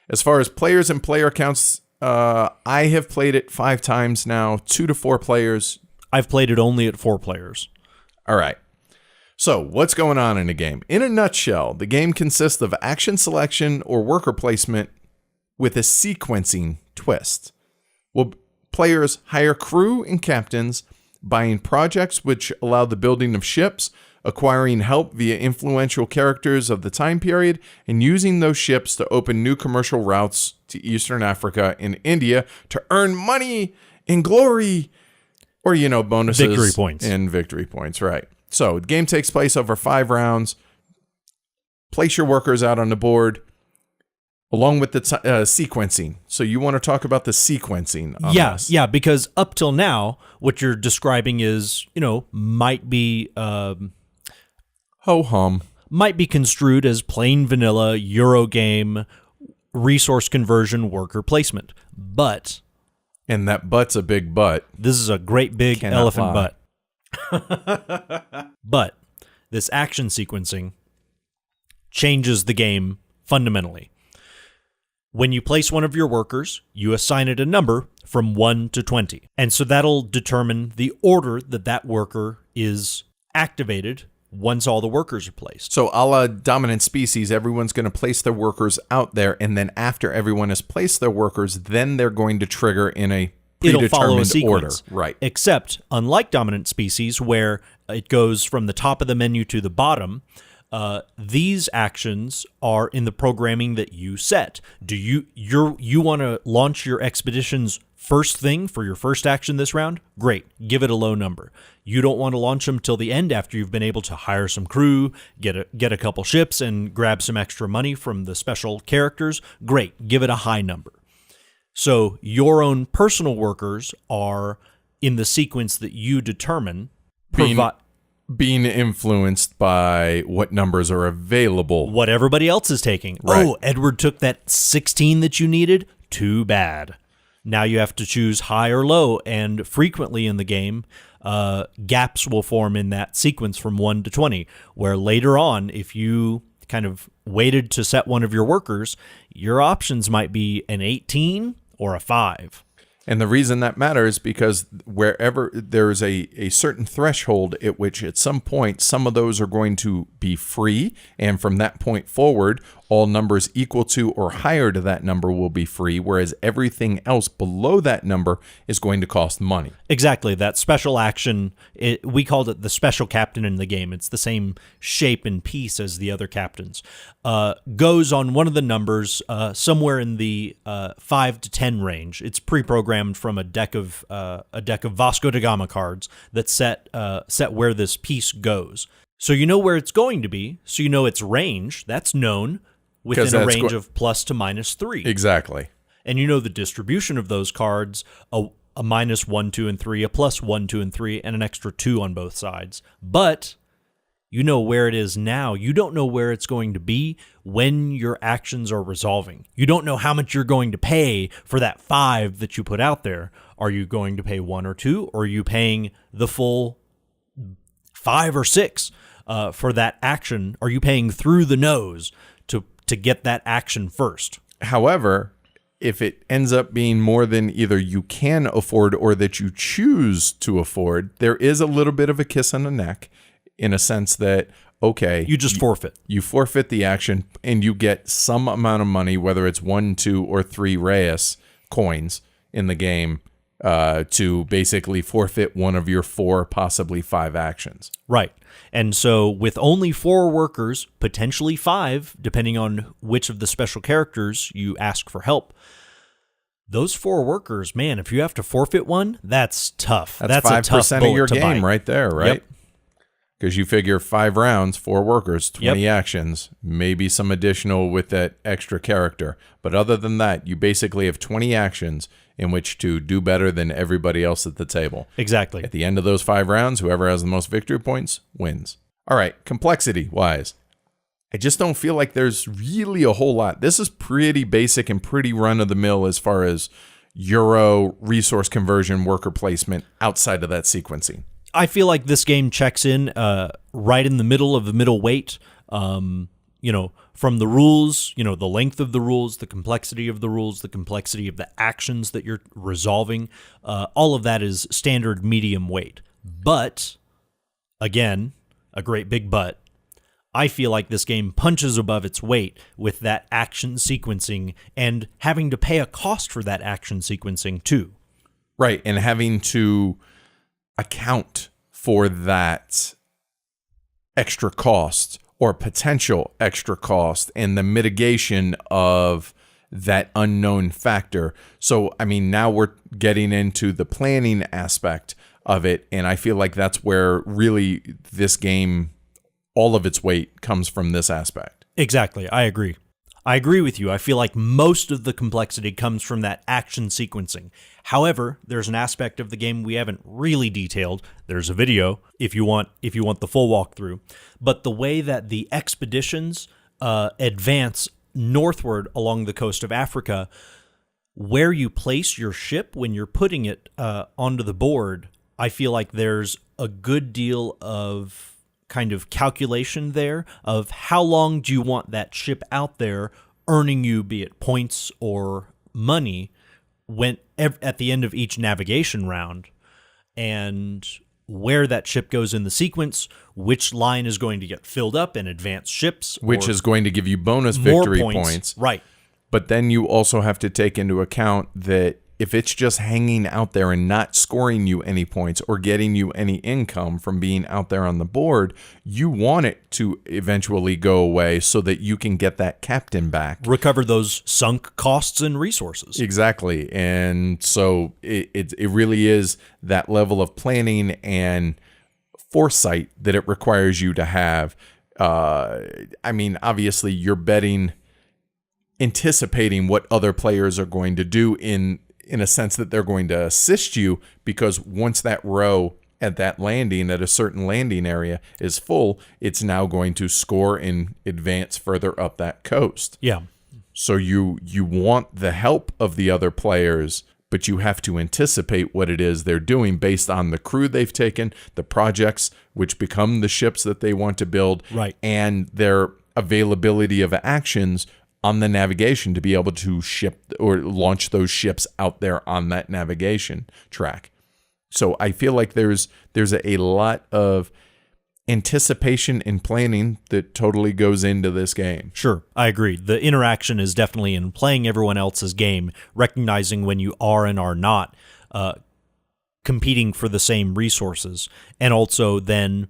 As far as players and player counts, I have played it 5 times now, 2 to 4 players. I've played it only at 4 players. All right. So what's going on in the game? In a nutshell, the game consists of action selection or worker placement with a sequencing twist. Well, players hire crew and captains, buying projects which allow the building of ships, acquiring help via influential characters of the time period, and using those ships to open new commercial routes to Eastern Africa and India to earn money and glory, or, bonuses. Victory points. And victory points, right. So the game takes place over 5 rounds. Place your workers out on the board, along with the sequencing. So you want to talk about the sequencing on this. Yeah, because up till now, what you're describing is, might be... ho-hum. Might be construed as plain vanilla Eurogame resource conversion worker placement. But... And that butt's a big butt. This is a great big Cannot elephant lie. butt. But this action sequencing changes the game fundamentally. When you place one of your workers, you assign it a number from 1 to 20. And so that'll determine the order that worker is activated once all the workers are placed. So a la dominant species, everyone's going to place their workers out there, and then after everyone has placed their workers, then they're going to trigger in a It'll follow a predetermined order. sequence. Right. Except, unlike dominant species, where it goes from the top of the menu to the bottom, these actions are in the programming that you set. Do you want to launch your expeditions first thing for your first action this round? Great. Give it a low number. You don't want to launch them till the end after you've been able to hire some crew, get a couple ships, and grab some extra money from the special characters? Great. Give it a high number. So your own personal workers are in the sequence that you determine. Being influenced by what numbers are available. What everybody else is taking. Right. Oh, Edward took that 16 that you needed? Too bad. Now you have to choose high or low, and frequently in the game, gaps will form in that sequence from 1 to 20, where later on, if you kind of waited to set one of your workers, your options might be an 18 or a 5. And the reason that matters is because wherever there's a certain threshold at which at some point some of those are going to be free, and from that point forward, all numbers equal to or higher to that number will be free, whereas everything else below that number is going to cost money. Exactly. That special action, we called it the special captain in the game. It's the same shape and piece as the other captains. Goes on one of the numbers somewhere in the 5 to 10 range. It's pre-programmed from a deck of Vasco da Gama cards that set where this piece goes. So you know where it's going to be. So you know its range. That's known within a range of plus to minus 3. Exactly. And you know the distribution of those cards, a minus 1, 2, and 3, a plus 1, 2, and 3, and an extra 2 on both sides. But you know where it is now. You don't know where it's going to be when your actions are resolving. You don't know how much you're going to pay for that 5 that you put out there. Are you going to pay 1 or 2, or are you paying the full 5 or 6 for that action? Are you paying through the nose to get that action first? However, if it ends up being more than either you can afford or that you choose to afford, there is a little bit of a kiss on the neck in a sense that, okay, You just forfeit. You forfeit the action and you get some amount of money, whether it's 1, 2, or 3 Reyes coins in the game, to basically forfeit one of your 4, possibly 5 actions. Right. And so with only 4 workers, potentially 5, depending on which of the special characters you ask for help, those 4 workers, man, if you have to forfeit one, that's tough. That's a tough 5% of bullet your to game bite. right there, right? Yep. Because you figure 5 rounds, 4 workers, 20 Yep. actions, maybe some additional with that extra character. But other than that, you basically have 20 actions in which to do better than everybody else at the table. Exactly. At the end of those 5 rounds, whoever has the most victory points wins. All right, complexity-wise, I just don't feel like there's really a whole lot. This is pretty basic and pretty run-of-the-mill as far as Euro resource conversion, worker placement outside of that sequencing. I feel like this game checks in right in the middle of the middle weight. From the rules, the length of the rules, the complexity of the rules, the complexity of the actions that you're resolving. All of that is standard medium weight. But, again, a great big but, I feel like this game punches above its weight with that action sequencing and having to pay a cost for that action sequencing too. Right, and having to account for that extra cost or potential extra cost and the mitigation of that unknown factor. So, I mean, now we're getting into the planning aspect of it, and I feel like that's where really this game, all of its weight comes from this aspect. Exactly, I agree. I agree with you. I feel like most of the complexity comes from that action sequencing. However, there's an aspect of the game we haven't really detailed. There's a video if you want the full walkthrough. But the way that the expeditions advance northward along the coast of Africa, where you place your ship when you're putting it onto the board, I feel like there's a good deal of kind of calculation there of how long do you want that ship out there earning you, be it points or money, at the end of each navigation round, and where that ship goes in the sequence, which line is going to get filled up in advanced ships, Which is going to give you bonus more victory points. Right. But then you also have to take into account that if it's just hanging out there and not scoring you any points or getting you any income from being out there on the board, you want it to eventually go away so that you can get that captain back. Recover those sunk costs and resources. Exactly. And so it really is that level of planning and foresight that it requires you to have. I mean, obviously, you're betting, anticipating what other players are going to do in a sense that they're going to assist you, because once that row at that landing, at a certain landing area is full, it's now going to score and advance further up that coast. Yeah. So you want the help of the other players, but you have to anticipate what it is they're doing based on the crew they've taken, the projects which become the ships that they want to build, Right. and their availability of actions on the navigation to be able to ship or launch those ships out there on that navigation track. So I feel like there's a lot of anticipation and planning that totally goes into this game. Sure, I agree. The interaction is definitely in playing everyone else's game, recognizing when you are and are not competing for the same resources, and also then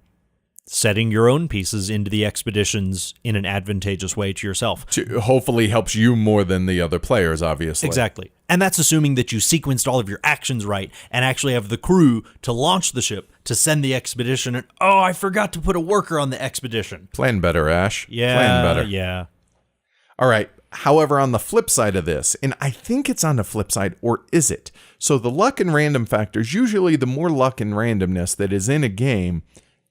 setting your own pieces into the expeditions in an advantageous way to yourself. Hopefully helps you more than the other players, obviously. Exactly. And that's assuming that you sequenced all of your actions right and actually have the crew to launch the ship, to send the expedition, and, oh, I forgot to put a worker on the expedition. Plan better, Ash. Yeah, Plan better. yeah. All right. However, on the flip side of this, and I think it's on the flip side, or is it? So the luck and random factors, usually the more luck and randomness that is in a game,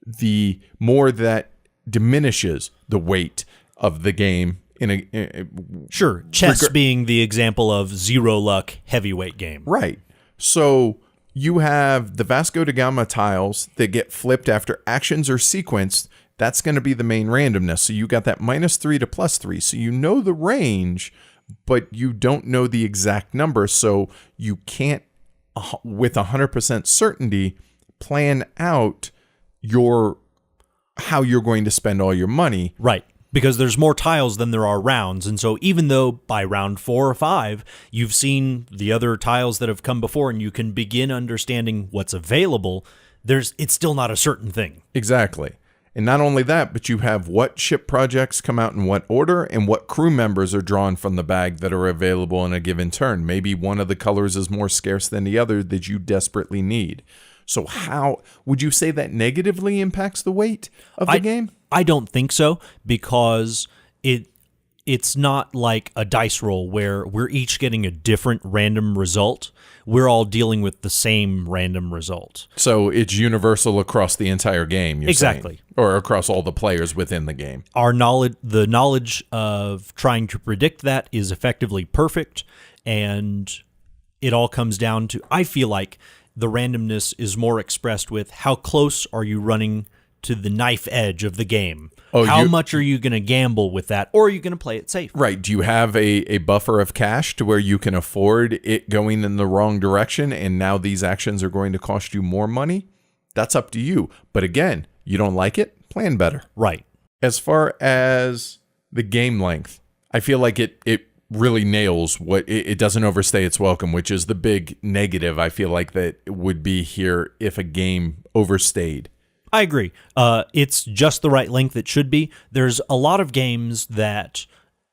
the more that diminishes the weight of the game Sure, chess being the example of zero luck heavyweight game. Right. So you have the Vasco da Gama tiles that get flipped after actions are sequenced. That's going to be the main randomness. So you got that -3 to +3. So you know the range, but you don't know the exact number. So you can't, with 100% certainty, plan out how you're going to spend all your money. Right. Because there's more tiles than there are rounds. And so even though by round 4 or 5, you've seen the other tiles that have come before and you can begin understanding what's available, it's still not a certain thing. Exactly. And not only that, but you have what ship projects come out in what order and what crew members are drawn from the bag that are available in a given turn. Maybe one of the colors is more scarce than the other that you desperately need. So how would you say that negatively impacts the weight of the game? I don't think so, because it's not like a dice roll where we're each getting a different random result. We're all dealing with the same random result. So it's universal across the entire game, you're Exactly. saying, or across all the players within the game. The knowledge of trying to predict that is effectively perfect, and it all comes down to, I feel like the randomness is more expressed with how close are you running to the knife edge of the game. How much are you going to gamble with that, or are you going to play it safe? Right. Do you have a buffer of cash to where you can afford it going in the wrong direction, and now these actions are going to cost you more money? That's up to you. But again, you don't like it? Plan better. Right. As far as the game length, I feel like it really nails what it doesn't overstay its welcome, which is the big negative I feel like that would be here if a game overstayed. I agree. It's just the right length it should be. There's a lot of games that,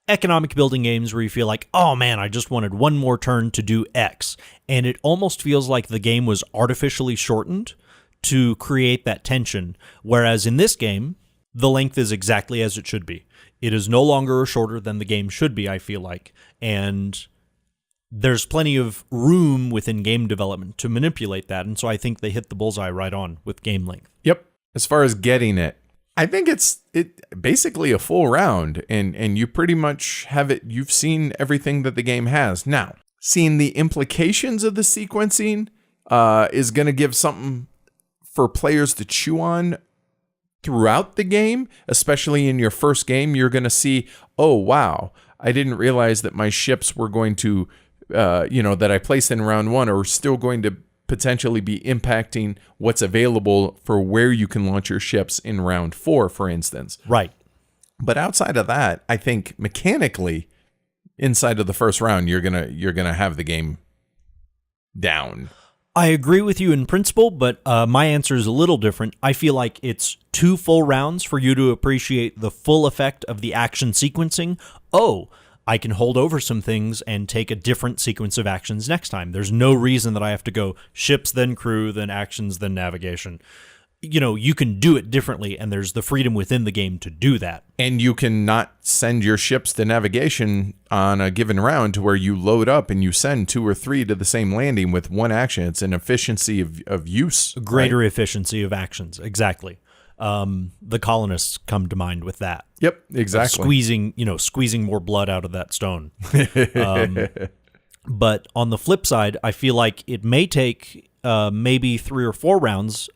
economic building games, where you feel like, oh man, I just wanted one more turn to do X. And it almost feels like the game was artificially shortened to create that tension. Whereas in this game, the length is exactly as it should be. It is no longer shorter than the game should be, I feel like. And there's plenty of room within game development to manipulate that. And so I think they hit the bullseye right on with game length. Yep. As far as getting it, I think it's basically a full round, and you pretty much have it. You've seen everything that the game has. Now, seeing the implications of the sequencing is going to give something for players to chew on throughout the game, especially in your first game. You're going to see, oh, wow, I didn't realize that my ships were going to, that I placed in round 1 are still going to potentially be impacting what's available for where you can launch your ships in round 4, for instance. Right. But outside of that, I think mechanically, inside of the first round, you're gonna have the game down. I agree with you in principle, but my answer is a little different. I feel like it's 2 full rounds for you to appreciate the full effect of the action sequencing. Oh, I can hold over some things and take a different sequence of actions next time. There's no reason that I have to go ships, then crew, then actions, then navigation. You can do it differently, and there's the freedom within the game to do that. And you can not send your ships to navigation on a given round to where you load up and you send 2 or 3 to the same landing with one action. It's an efficiency of use. Greater efficiency of actions, exactly. The colonists come to mind with that. Yep, exactly. Squeezing more blood out of that stone. But on the flip side, I feel like it may take maybe 3 or 4 rounds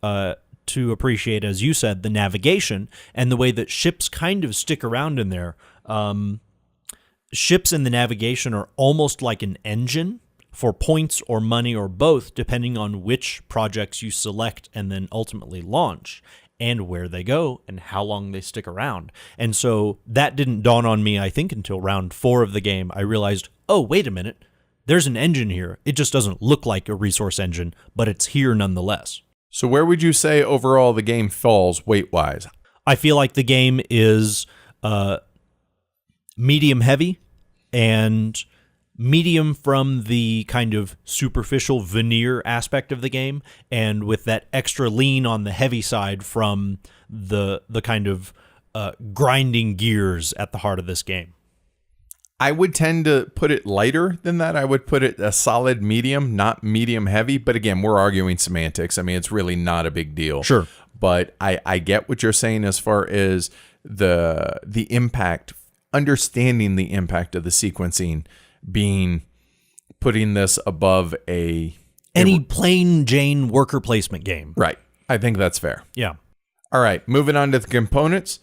to appreciate, as you said, the navigation and the way that ships kind of stick around in there. Ships in the navigation are almost like an engine for points or money or both, depending on which projects you select and then ultimately launch, and where they go and how long they stick around. And so that didn't dawn on me, I think, until round 4 of the game. I realized, oh, wait a minute, there's an engine here. It just doesn't look like a resource engine, but it's here nonetheless. So where would you say overall the game falls weight-wise? I feel like the game is medium heavy, and medium from the kind of superficial veneer aspect of the game, and with that extra lean on the heavy side from the kind of grinding gears at the heart of this game. I would tend to put it lighter than that. I would put it a solid medium, not medium heavy. But again, we're arguing semantics. I mean, it's really not a big deal. Sure. But I get what you're saying as far as the impact, understanding the impact of the sequencing, putting this above a Any plain Jane worker placement game. Right. I think that's fair. Yeah. All right, moving on to the components.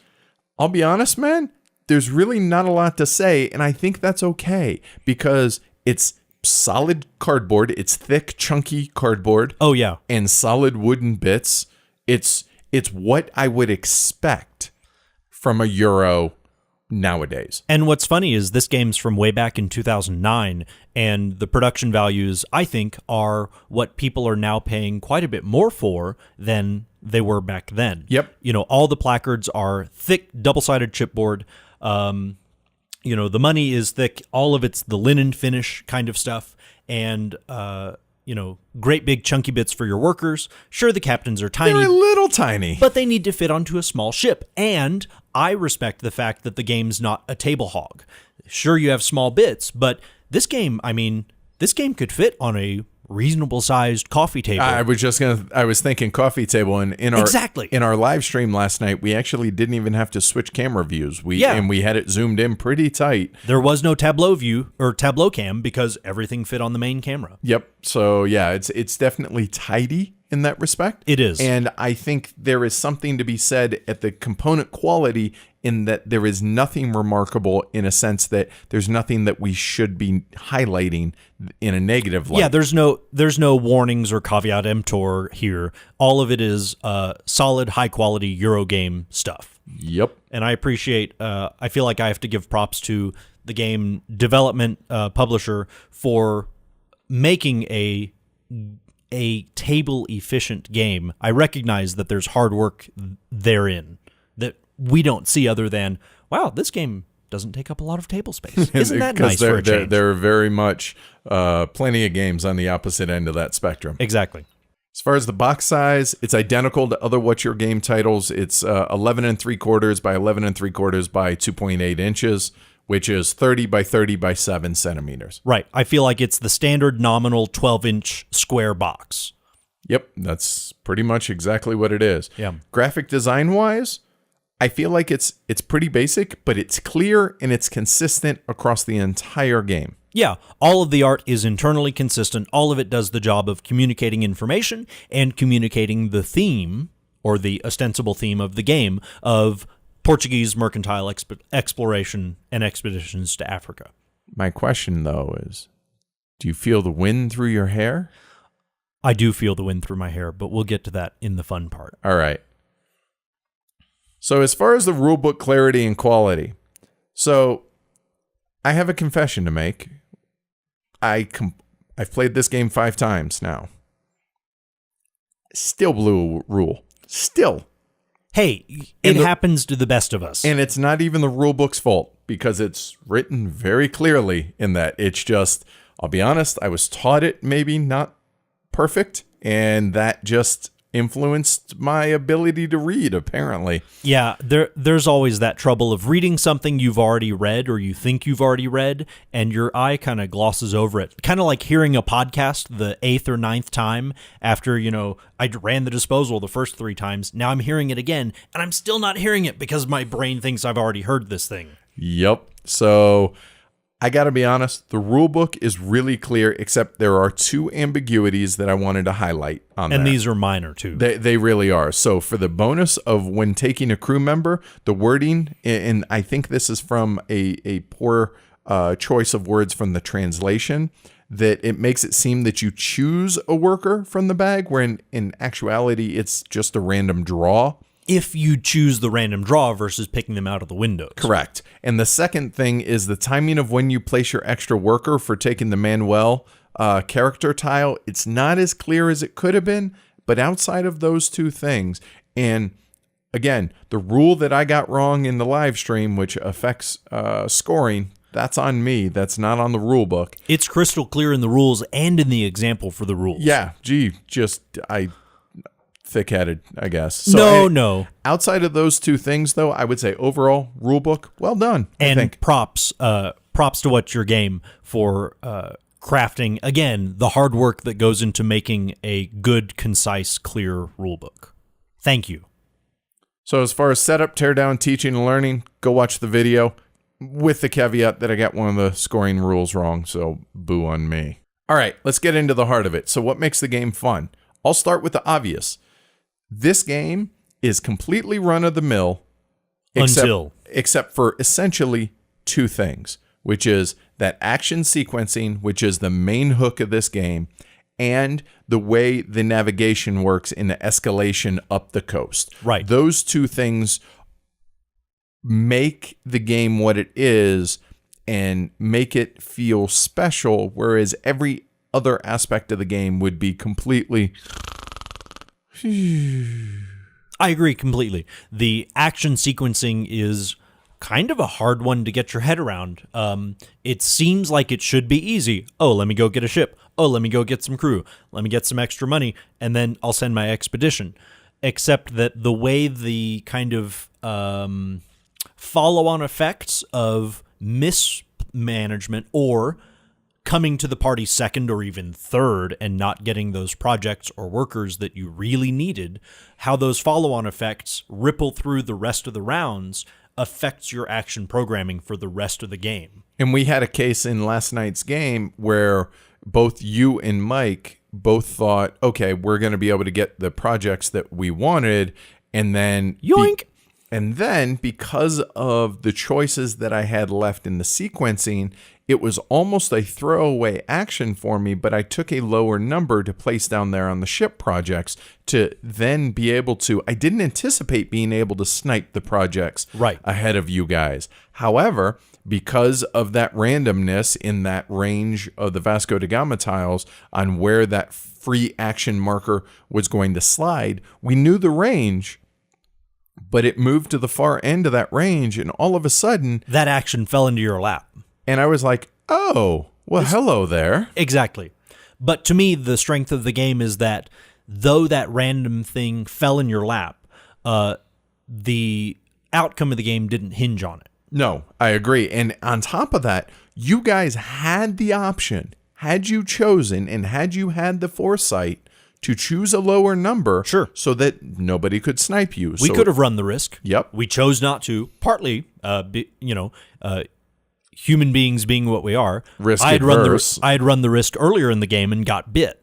I'll be honest, man, there's really not a lot to say, and I think that's okay because it's solid cardboard. It's thick, chunky cardboard. Oh, yeah. And solid wooden bits. It's what I would expect from a Euro nowadays. And what's funny is this game's from way back in 2009, and the production values, I think, are what people are now paying quite a bit more for than they were back then. Yep. You know, all the placards are thick, double-sided chipboard. You know, the money is thick. All of it's the linen finish kind of stuff. And, you know, great big chunky bits for your workers. Sure, the captains are tiny. They're a little tiny. But they need to fit onto a small ship. And I respect the fact that the game's not a table hog. Sure, you have small bits, but this game, I mean, this game could fit on a reasonable sized coffee table. I was thinking coffee table, and in our live stream last night, we actually didn't even have to switch camera views. And we had it zoomed in pretty tight. There was no tableau view or tableau cam because everything fit on the main camera. Yep. So yeah, it's definitely tidy in that respect. It is. And I think there is something to be said at the component quality in that there is nothing remarkable in a sense that there's nothing that we should be highlighting in a negative light. Yeah, there's no warnings or caveat emptor here. All of it is solid, high quality Euro game stuff. Yep. And I appreciate, I feel like I have to give props to the game development publisher for making a table efficient game. I recognize that there's hard work therein that we don't see other than, wow, this game doesn't take up a lot of table space. Isn't that nice for a change? There are very much plenty of games on the opposite end of that spectrum. Exactly. As far as the box size, it's identical to other What's Your Game titles. It's 11 3/4 by 11 3/4 by 2.8 inches, which is 30 by 30 by 7 centimeters. Right. I feel like it's the standard nominal 12-inch square box. Yep, that's pretty much exactly what it is. Yeah. Graphic design-wise, I feel like it's pretty basic, but it's clear and it's consistent across the entire game. Yeah, all of the art is internally consistent. All of it does the job of communicating information and communicating the theme, or the ostensible theme of the game, of Portuguese mercantile exploration and expeditions to Africa. My question, though, is, do you feel the wind through your hair? I do feel the wind through my hair, but we'll get to that in the fun part. All right. So as far as the rulebook clarity and quality, so I have a confession to make. I've played this game 5 times now. Still blew a rule. Still. Hey, it happens to the best of us. And it's not even the rulebook's fault because it's written very clearly in that. It's just, I'll be honest, I was taught it maybe not perfect, and that just influenced my ability to read, apparently. Yeah, there's always that trouble of reading something you've already read or you think you've already read, and your eye kind of glosses over it. Kind of like hearing a podcast the 8th or 9th time after, I ran the disposal the first 3 times. Now I'm hearing it again, and I'm still not hearing it because my brain thinks I've already heard this thing. Yep. So I got to be honest, the rule book is really clear, except there are 2 ambiguities that I wanted to highlight on And there. these are minor, too. They really are. So for the bonus of when taking a crew member, the wording, and I think this is from a poor choice of words from the translation, that it makes it seem that you choose a worker from the bag, where in actuality, it's just a random draw. If you choose the random draw versus picking them out of the windows. Correct. And the second thing is the timing of when you place your extra worker for taking the Manuel character tile. It's not as clear as it could have been, but outside of those 2 things, and again, the rule that I got wrong in the live stream, which affects scoring, that's on me. That's not on the rule book. It's crystal clear in the rules and in the example for the rules. Yeah, thick-headed, I guess. So, no. Outside of those 2 things, though, I would say overall rule book, well done. I think. props to What's Your Game for crafting again the hard work that goes into making a good, concise, clear rule book. Thank you. So as far as setup, teardown, teaching, and learning, go watch the video with the caveat that I got one of the scoring rules wrong. So boo on me. All right, let's get into the heart of it. So what makes the game fun? I'll start with the obvious. This game is completely run-of-the-mill except for essentially two things, which is that action sequencing, which is the main hook of this game, and the way the navigation works in the escalation up the coast. Right. Those two things make the game what it is and make it feel special, whereas every other aspect of the game would be completely... I agree completely. The action sequencing is kind of a hard one to get your head around. It seems like it should be easy. Oh, let me go get a ship. Oh, let me go get some crew. Let me get some extra money, and then I'll send my expedition. Except that the way the kind of follow-on effects of mismanagement or coming to the party second or even third and not getting those projects or workers that you really needed, how those follow-on effects ripple through the rest of the rounds affects your action programming for the rest of the game. And we had a case in last night's game where both you and Mike both thought, okay, we're going to be able to get the projects that we wanted, and then... Yoink! And then, because of the choices that I had left in the sequencing, it was almost a throwaway action for me, but I took a lower number to place down there on the ship projects to then be able to... I didn't anticipate being able to snipe the projects ahead of you guys. However, because of that randomness in that range of the Vasco da Gama tiles on where that free action marker was going to slide, we knew the range... But it moved to the far end of that range, and all of a sudden... that action fell into your lap. And I was like, oh, well, hello there. Exactly. But to me, the strength of the game is that though that random thing fell in your lap, the outcome of the game didn't hinge on it. No, I agree. And on top of that, you guys had the option, had you chosen and had you had the foresight to choose a lower number, sure, so that nobody could snipe you. We could have run the risk. Yep. We chose not to, partly, human beings being what we are. Risk I had run the risk earlier in the game and got bit.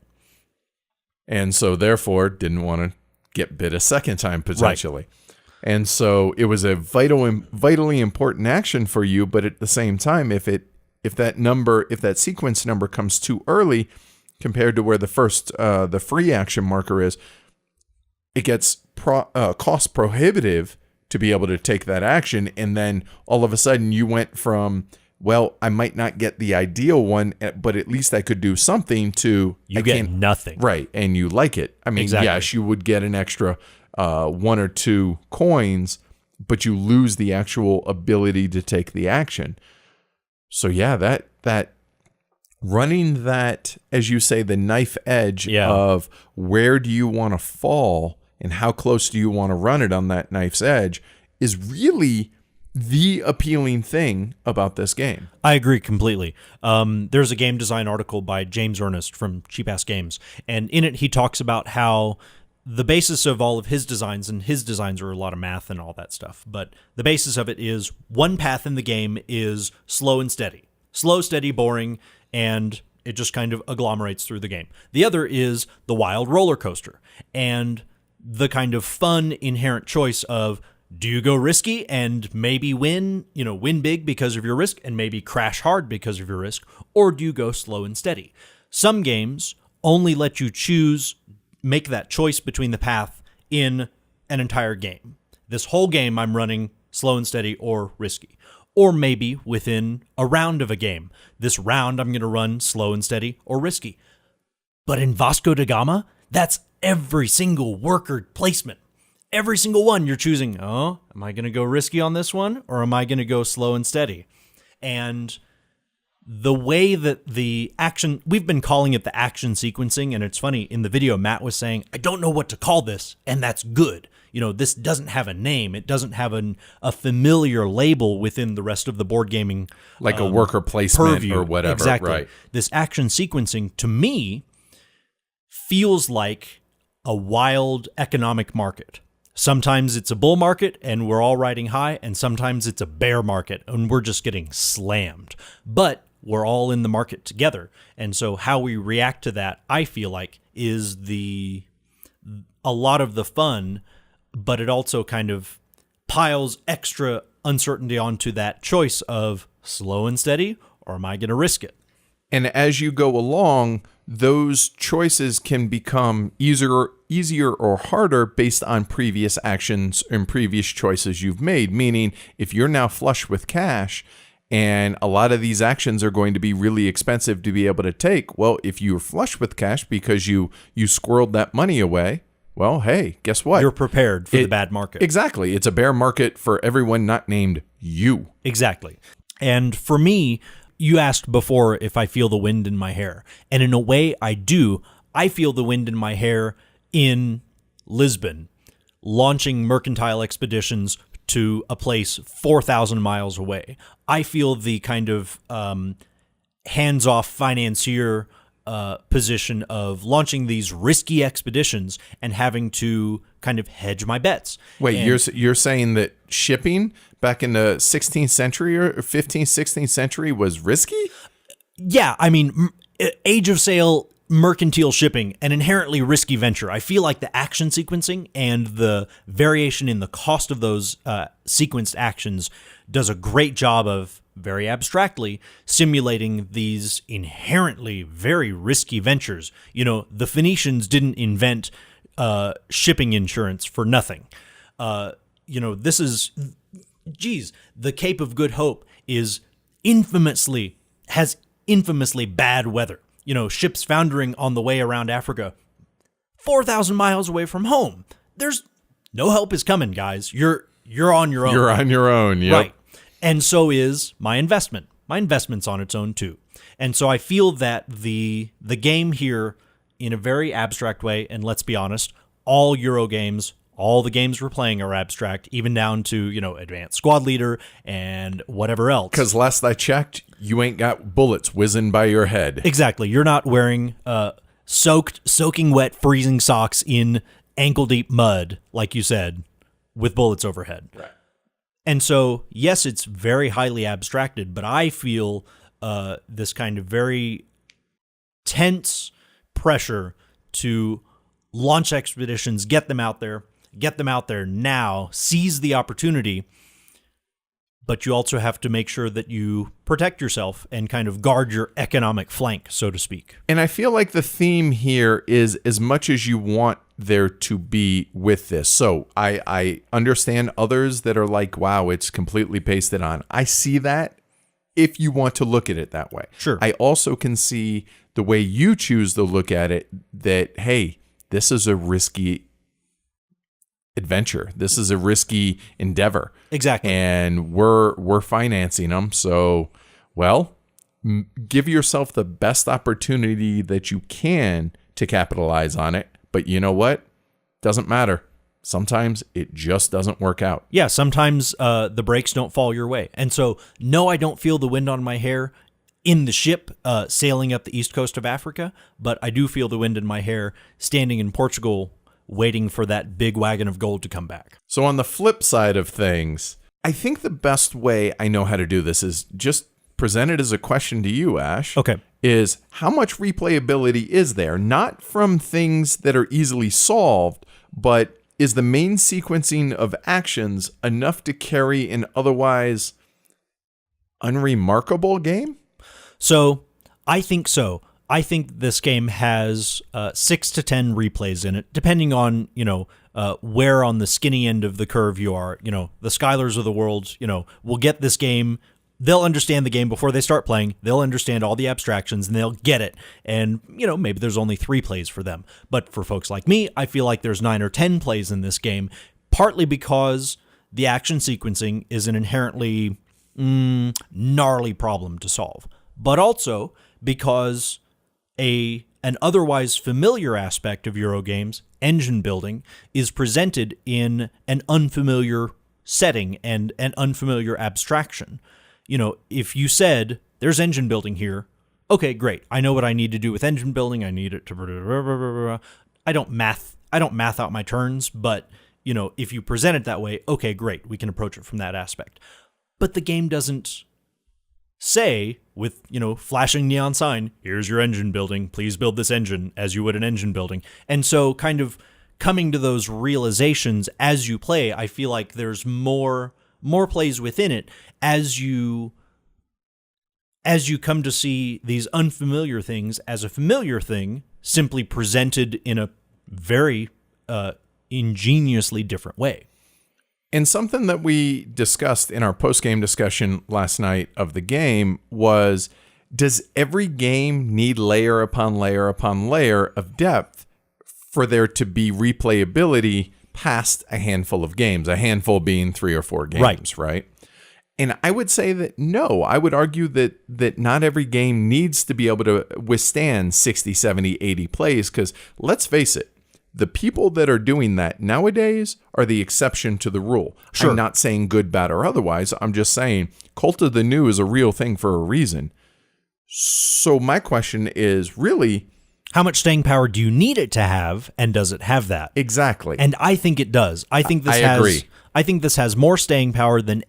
And so, therefore, didn't want to get bit a second time, potentially. Right. And so, it was a vitally important action for you, but at the same time, if that sequence number comes too early... compared to where the free action marker is, it gets cost prohibitive to be able to take that action. And then all of a sudden you went from, well, I might not get the ideal one, but at least I could do something, to... You get nothing. Right, and you like it. I mean, exactly. Yes, you would get an extra 1 or 2 coins, but you lose the actual ability to take the action. So yeah, that running that, as you say, the knife edge of where do you want to fall and how close do you want to run it on that knife's edge is really the appealing thing about this game. I agree completely. There's a game design article by James Ernest from Cheap Ass Games, and in it he talks about how the basis of all of his designs, and his designs are a lot of math and all that stuff, but the basis of it is one path in the game is slow and steady. Slow, steady, boring, and it just kind of agglomerates through the game. The other is the wild roller coaster, and the kind of fun inherent choice of, do you go risky and maybe win big because of your risk and maybe crash hard because of your risk, or do you go slow and steady? Some games only let you make that choice between the path in an entire game. This whole game I'm running slow and steady or risky. Or maybe within a round of a game. This round I'm going to run slow and steady or risky. But in Vasco da Gama, that's every single worker placement. Every single one you're choosing, am I going to go risky on this one or am I going to go slow and steady? And the way that the action, we've been calling it the action sequencing, and it's funny, in the video Matt was saying, I don't know what to call this, and that's good. This doesn't have a name. It doesn't have a familiar label within the rest of the board gaming. Like a worker placement purview. Or whatever. Exactly. Right. This action sequencing, to me, feels like a wild economic market. Sometimes it's a bull market and we're all riding high, and sometimes it's a bear market and we're just getting slammed. But we're all in the market together. And so how we react to that, I feel like, is a lot of the fun, but it also kind of piles extra uncertainty onto that choice of slow and steady, or am I going to risk it? And as you go along, those choices can become easier or harder based on previous actions and previous choices you've made. Meaning, if you're now flush with cash and a lot of these actions are going to be really expensive to be able to take, well, if you're flush with cash because you squirreled that money away, well, hey, guess what? You're prepared for the bad market. Exactly. It's a bear market for everyone not named you. Exactly. And for me, you asked before if I feel the wind in my hair. And in a way, I do. I feel the wind in my hair in Lisbon, launching mercantile expeditions to a place 4,000 miles away. I feel the kind of hands-off financier position of launching these risky expeditions and having to kind of hedge my bets. Wait, you're saying that shipping back in the 16th century or 15th, 16th century was risky? Yeah, I mean, age of sail mercantile shipping, an inherently risky venture. I feel like the action sequencing and the variation in the cost of those sequenced actions does a great job of, very abstractly, simulating these inherently very risky ventures. You know, the Phoenicians didn't invent shipping insurance for nothing. You know, this is, the Cape of Good Hope has infamously bad weather. You know, ships foundering on the way around Africa, 4,000 miles away from home. There's no help is coming, guys. You're on your own. You're on your own, yep. Right. And so is my investment. My investment's on its own too. And so I feel that the game here, in a very abstract way, and let's be honest, all Euro games, all the games we're playing are abstract, even down to, you know, Advanced Squad Leader and whatever else. Because last I checked, you ain't got bullets whizzing by your head. Exactly. You're not wearing soaking wet, freezing socks in ankle-deep mud, like you said, with bullets overhead. Right. And so, yes, it's very highly abstracted, but I feel this kind of very tense pressure to launch expeditions, get them out there now, seize the opportunity. But you also have to make sure that you protect yourself and kind of guard your economic flank, so to speak. And I feel like the theme here is as much as you want there to be with this. So I understand others that are like, wow, it's completely pasted on. I see that if you want to look at it that way. Sure. I also can see the way you choose to look at it, that, hey, this is a risky adventure. This is a risky endeavor. Exactly. And we're financing them. So, well, give yourself the best opportunity that you can to capitalize on it. But you know what? Doesn't matter. Sometimes it just doesn't work out. Yeah, sometimes the breaks don't fall your way. And so, no, I don't feel the wind on my hair in the ship sailing up the east coast of Africa, but I do feel the wind in my hair standing in Portugal waiting for that big wagon of gold to come back. So on the flip side of things, I think the best way I know how to do this is just present it as a question to you, Ash. Okay. Is how much replayability is there? Not from things that are easily solved, but is the main sequencing of actions enough to carry an otherwise unremarkable game? So, I think so. I think this game has 6 to 10 replays in it, depending on, you know, where on the skinny end of the curve you are. You know, the Skylers of the world, you know, will get this game. They'll understand the game before they start playing. They'll understand all the abstractions, and they'll get it. And, you know, maybe there's only 3 plays for them. But for folks like me, I feel like there's 9 or 10 plays in this game, partly because the action sequencing is an inherently gnarly problem to solve, but also because an otherwise familiar aspect of Eurogames, engine building, is presented in an unfamiliar setting and an unfamiliar abstraction. You know, if you said, there's engine building here, okay, great. I know what I need to do with engine building. I need it to... I don't math out my turns, but, you know, if you present it that way, okay, great. We can approach it from that aspect. But the game doesn't say with, flashing neon sign, here's your engine building, please build this engine as you would an engine building. And so kind of coming to those realizations as you play, I feel like there's more plays within it as you come to see these unfamiliar things as a familiar thing, simply presented in a very ingeniously different way. And something that we discussed in our post-game discussion last night of the game was, does every game need layer upon layer upon layer of depth for there to be replayability past a handful of games, a handful being 3 or 4 games, right? And I would say that no, I would argue that not every game needs to be able to withstand 60, 70, 80 plays, because let's face it, the people that are doing that nowadays are the exception to the rule. Sure. I'm not saying good, bad, or otherwise. I'm just saying Cult of the New is a real thing for a reason. So my question is really, how much staying power do you need it to have, and does it have that? Exactly. And I think it does. I think this agree. I think this has more staying power than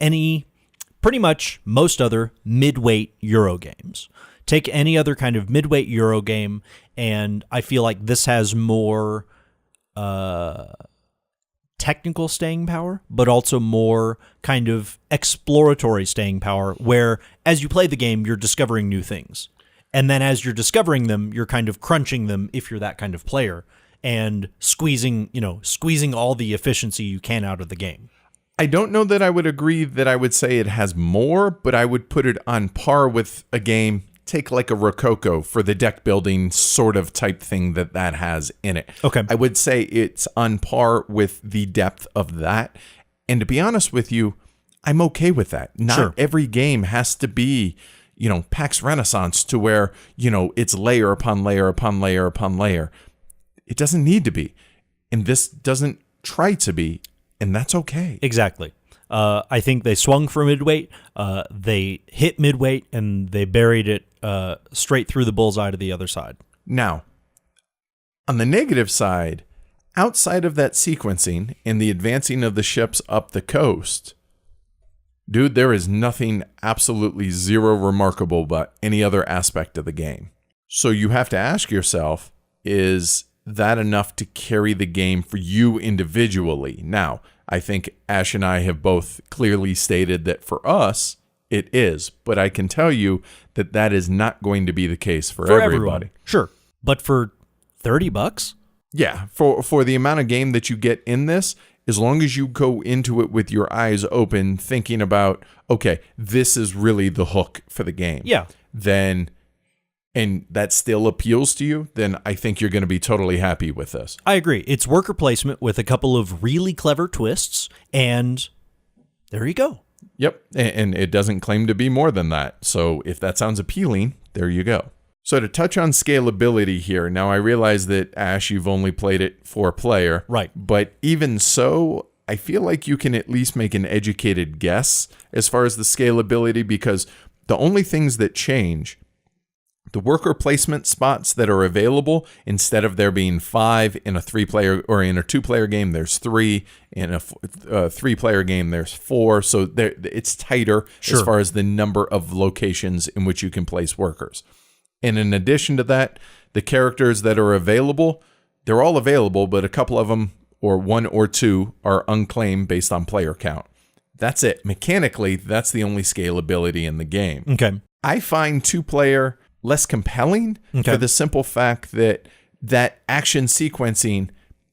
pretty much most other mid-weight Euro games. Take any other kind of mid-weight Euro game, and I feel like this has more technical staying power, but also more kind of exploratory staying power, where as you play the game, you're discovering new things. And then as you're discovering them, you're kind of crunching them if you're that kind of player, and squeezing all the efficiency you can out of the game. I don't know that I would agree that I would say it has more, but I would put it on par with a game, take like a Rococo for the deck building sort of type thing that has in it. Okay. I would say it's on par with the depth of that. And to be honest with you, I'm okay with that. Not every game has to be, PAX Renaissance to where, it's layer upon layer upon layer upon layer. It doesn't need to be. And this doesn't try to be. And that's okay. Exactly. I think they swung for midweight. They hit midweight, and they buried it straight through the bullseye to the other side. Now, on the negative side, outside of that sequencing and the advancing of the ships up the coast, dude, there is nothing, absolutely zero remarkable about any other aspect of the game. So you have to ask yourself, is that enough to carry the game for you individually? Now, I think Ash and I have both clearly stated that for us, it is. But I can tell you that is not going to be the case for everybody. Everyone. Sure. But for $30? Yeah, for the amount of game that you get in this, as long as you go into it with your eyes open, thinking about, okay, this is really the hook for the game. Yeah. Then, and that still appeals to you, then I think you're going to be totally happy with this. I agree. It's worker placement with a couple of really clever twists, and there you go. Yep, and it doesn't claim to be more than that. So if that sounds appealing, there you go. So to touch on scalability here, now I realize that, Ash, you've only played it 4-player. Right. But even so, I feel like you can at least make an educated guess as far as the scalability, because the only things that change, the worker placement spots that are available, instead of there being 5 in a 3-player or in a 2-player game, there's 3. In a 3-player game, there's 4. So it's tighter as far as the number of locations in which you can place workers. And in addition to that, the characters that are available, they're all available, but a couple of them, or 1 or 2, are unclaimed based on player count. That's it. Mechanically, that's the only scalability in the game. Okay. I find 2-player less compelling for the simple fact that action sequencing,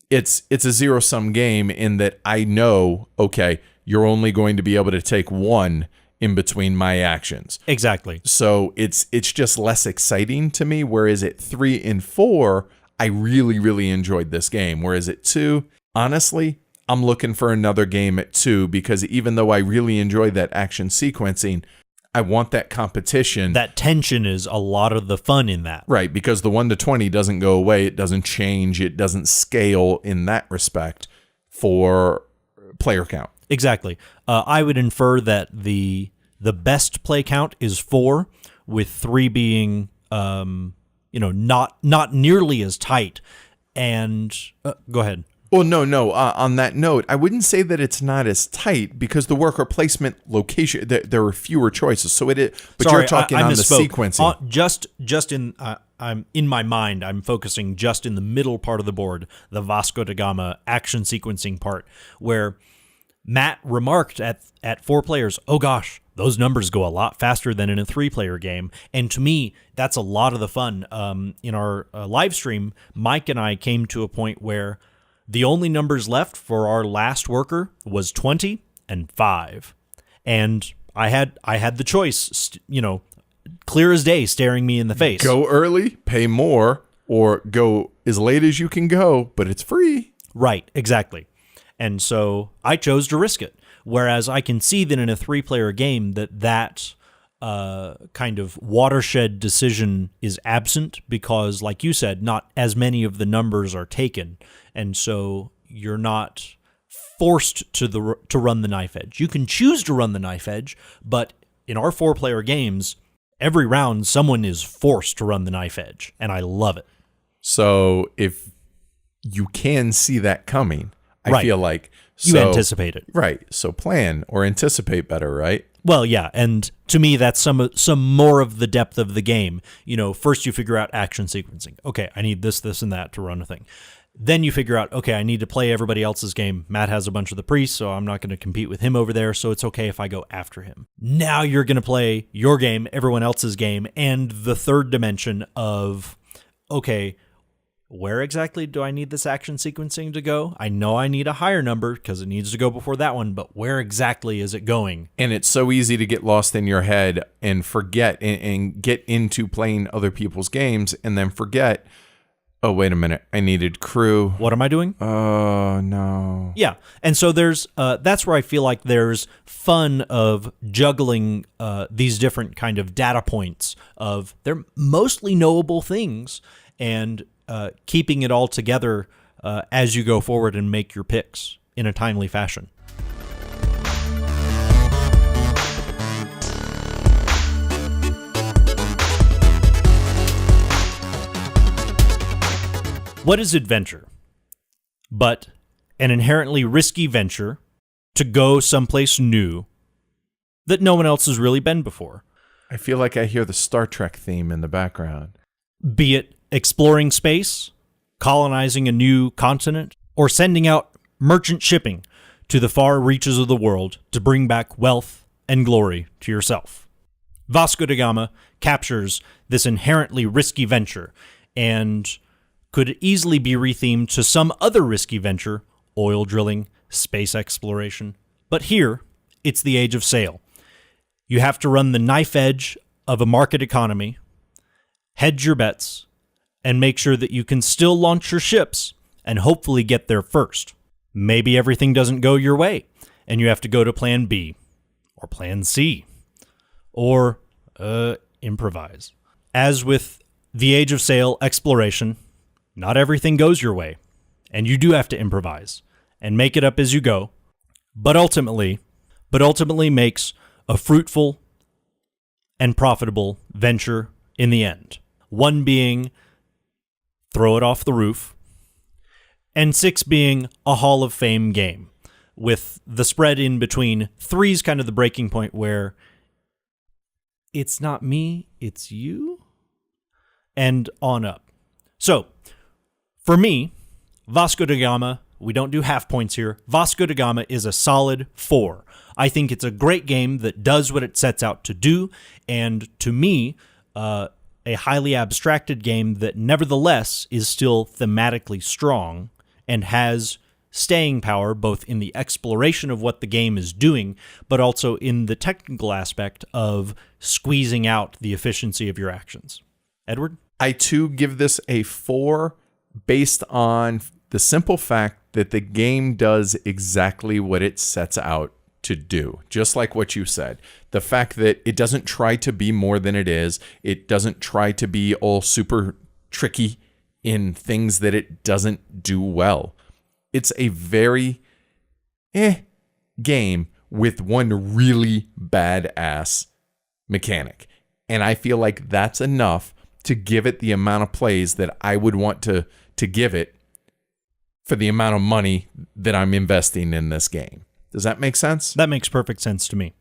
it's a zero-sum game in that I know, okay, you're only going to be able to take 1 in between my actions. Exactly. So it's just less exciting to me, whereas at 3 and 4, I really, really enjoyed this game. Whereas at 2, honestly, I'm looking for another game at 2, because even though I really enjoy that action sequencing, I want that competition. That tension is a lot of the fun in that. Right, because the 1 to 20 doesn't go away. It doesn't change. It doesn't scale in that respect for player count. Exactly. I would infer that the best play count is 4, with 3 being not nearly as tight. And go ahead. Well, no. On that note, I wouldn't say that it's not as tight because the worker placement location, there are fewer choices. So but Sorry, you're talking I on the misspoke. sequencing. Just in I'm in my mind, I'm focusing just in the middle part of the board, the Vasco da Gama action sequencing part, where Matt remarked at 4 players, "Oh gosh, those numbers go a lot faster than in a 3-player game." And to me, that's a lot of the fun. In our live stream, Mike and I came to a point where the only numbers left for our last worker was 20 and 5. And I had the choice, clear as day staring me in the face. Go early, pay more, or go as late as you can go, but it's free. Right, exactly. And so I chose to risk it. Whereas I can see that in a 3-player game that kind of watershed decision is absent because, like you said, not as many of the numbers are taken. And so you're not forced to run the knife edge. You can choose to run the knife edge, but in our 4-player games, every round someone is forced to run the knife edge, and I love it. So if you can see that coming, I feel like you anticipate it. Right. So plan or anticipate better, right? Well, yeah, and to me, that's some more of the depth of the game. First you figure out action sequencing. Okay, I need this, and that to run a thing. Then you figure out, okay, I need to play everybody else's game. Matt has a bunch of the priests, so I'm not going to compete with him over there, so it's okay if I go after him. Now you're going to play your game, everyone else's game, and the third dimension of, okay, where exactly do I need this action sequencing to go? I know I need a higher number because it needs to go before that one, but where exactly is it going? And it's so easy to get lost in your head and forget and get into playing other people's games and then forget, oh, wait a minute, I needed crew. What am I doing? Oh, no. Yeah, and so there's that's where I feel like there's fun of juggling these different kind of data points of they're mostly knowable things and keeping it all together as you go forward and make your picks in a timely fashion. What is adventure? But an inherently risky venture to go someplace new that no one else has really been before. I feel like I hear the Star Trek theme in the background. Be it exploring space, colonizing a new continent, or sending out merchant shipping to the far reaches of the world to bring back wealth and glory to yourself. Vasco da Gama captures this inherently risky venture and could easily be rethemed to some other risky venture, oil drilling, space exploration. But here, it's the age of sail. You have to run the knife edge of a market economy, hedge your bets, and make sure that you can still launch your ships and hopefully get there first. Maybe everything doesn't go your way, and you have to go to plan B, or plan C, or improvise. As with the age of sail exploration, not everything goes your way, and you do have to improvise and make it up as you go, but ultimately makes a fruitful and profitable venture in the end. One being throw it off the roof, and 6 being a Hall of Fame game, with the spread in between. 3 is kind of the breaking point where it's not me, it's you, and on up. So, for me, Vasco da Gama, we don't do half points here. Vasco da Gama is a solid 4. I think it's a great game that does what it sets out to do, and to me, a highly abstracted game that nevertheless is still thematically strong and has staying power both in the exploration of what the game is doing, but also in the technical aspect of squeezing out the efficiency of your actions. Edward? I too give this a 4 based on the simple fact that the game does exactly what it sets out to do, just like what you said. The fact that it doesn't try to be more than it is. It doesn't try to be all super tricky in things that it doesn't do well. It's a very game with one really badass mechanic. And I feel like that's enough to give it the amount of plays that I would want to give it for the amount of money that I'm investing in this game. Does that make sense? That makes perfect sense to me.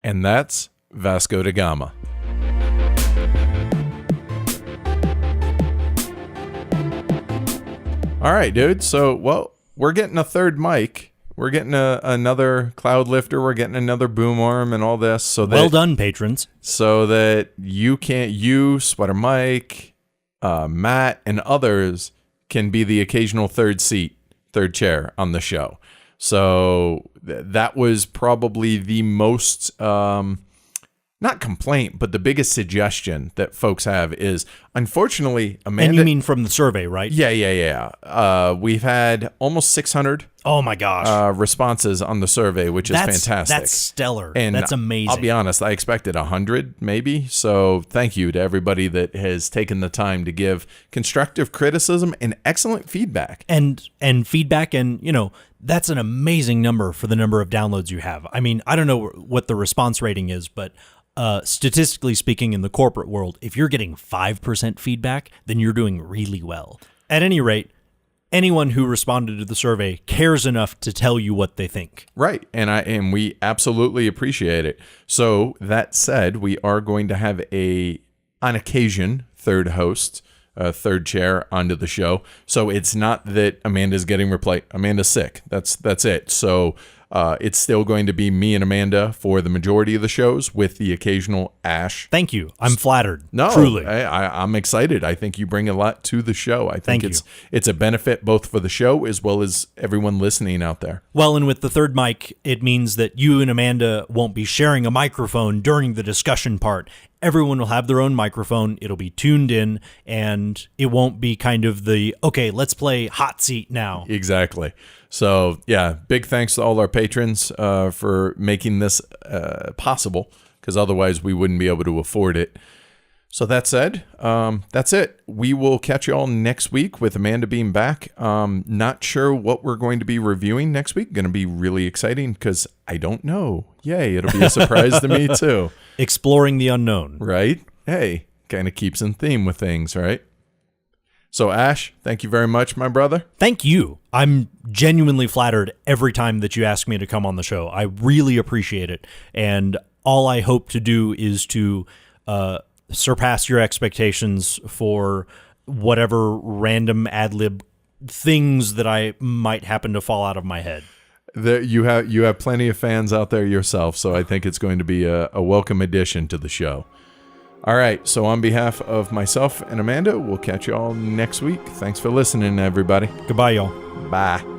And that's Vasco da Gama. All right, dude. So, well, we're getting a third mic. We're getting another cloud lifter. We're getting another boom arm and all this. So that, well done, patrons. So that you, Sweater Mike, Matt, and others can be the occasional third chair on the show. So that was probably the most, not complaint, but the biggest suggestion that folks have is, unfortunately, Amanda... And you mean from the survey, right? Yeah. We've had almost 600 oh my gosh, responses on the survey, which is fantastic. That's stellar. And that's amazing. I'll be honest, I expected 100 maybe. So thank you to everybody that has taken the time to give constructive criticism and excellent feedback. And feedback, and that's an amazing number for the number of downloads you have. I mean, I don't know what the response rating is, but statistically speaking, in the corporate world, if you're getting 5% feedback, then you're doing really well. At any rate, anyone who responded to the survey cares enough to tell you what they think. Right. And we absolutely appreciate it. So that said, we are going to have on occasion, third host, third chair onto the show. So it's not that Amanda's getting replaced. Amanda's sick. That's it. So it's still going to be me and Amanda for the majority of the shows, with the occasional Ash. Thank you. I'm flattered. No, truly. I'm excited. I think you bring a lot to the show. I think it's a benefit both for the show as well as everyone listening out there. Well, and with the third mic, it means that you and Amanda won't be sharing a microphone during the discussion part. Everyone will have their own microphone. It'll be tuned in, and it won't be kind of okay, let's play hot seat now. Exactly. So, yeah, big thanks to all our patrons for making this possible, because otherwise we wouldn't be able to afford it. So that said, that's it. We will catch you all next week with Amanda being back. Not sure what we're going to be reviewing next week. Going to be really exciting because I don't know. Yay, it'll be a surprise to me too. Exploring the unknown. Right? Hey, kind of keeps in theme with things, right? So Ash, thank you very much, my brother. Thank you. I'm genuinely flattered every time that you ask me to come on the show. I really appreciate it. And all I hope to do is to surpass your expectations for whatever random ad-lib things that I might happen to fall out of my head. You have plenty of fans out there yourself, so I think it's going to be a welcome addition to the show. All right, so on behalf of myself and Amanda, we'll catch you all next week. Thanks for listening, everybody. Goodbye, y'all. Bye.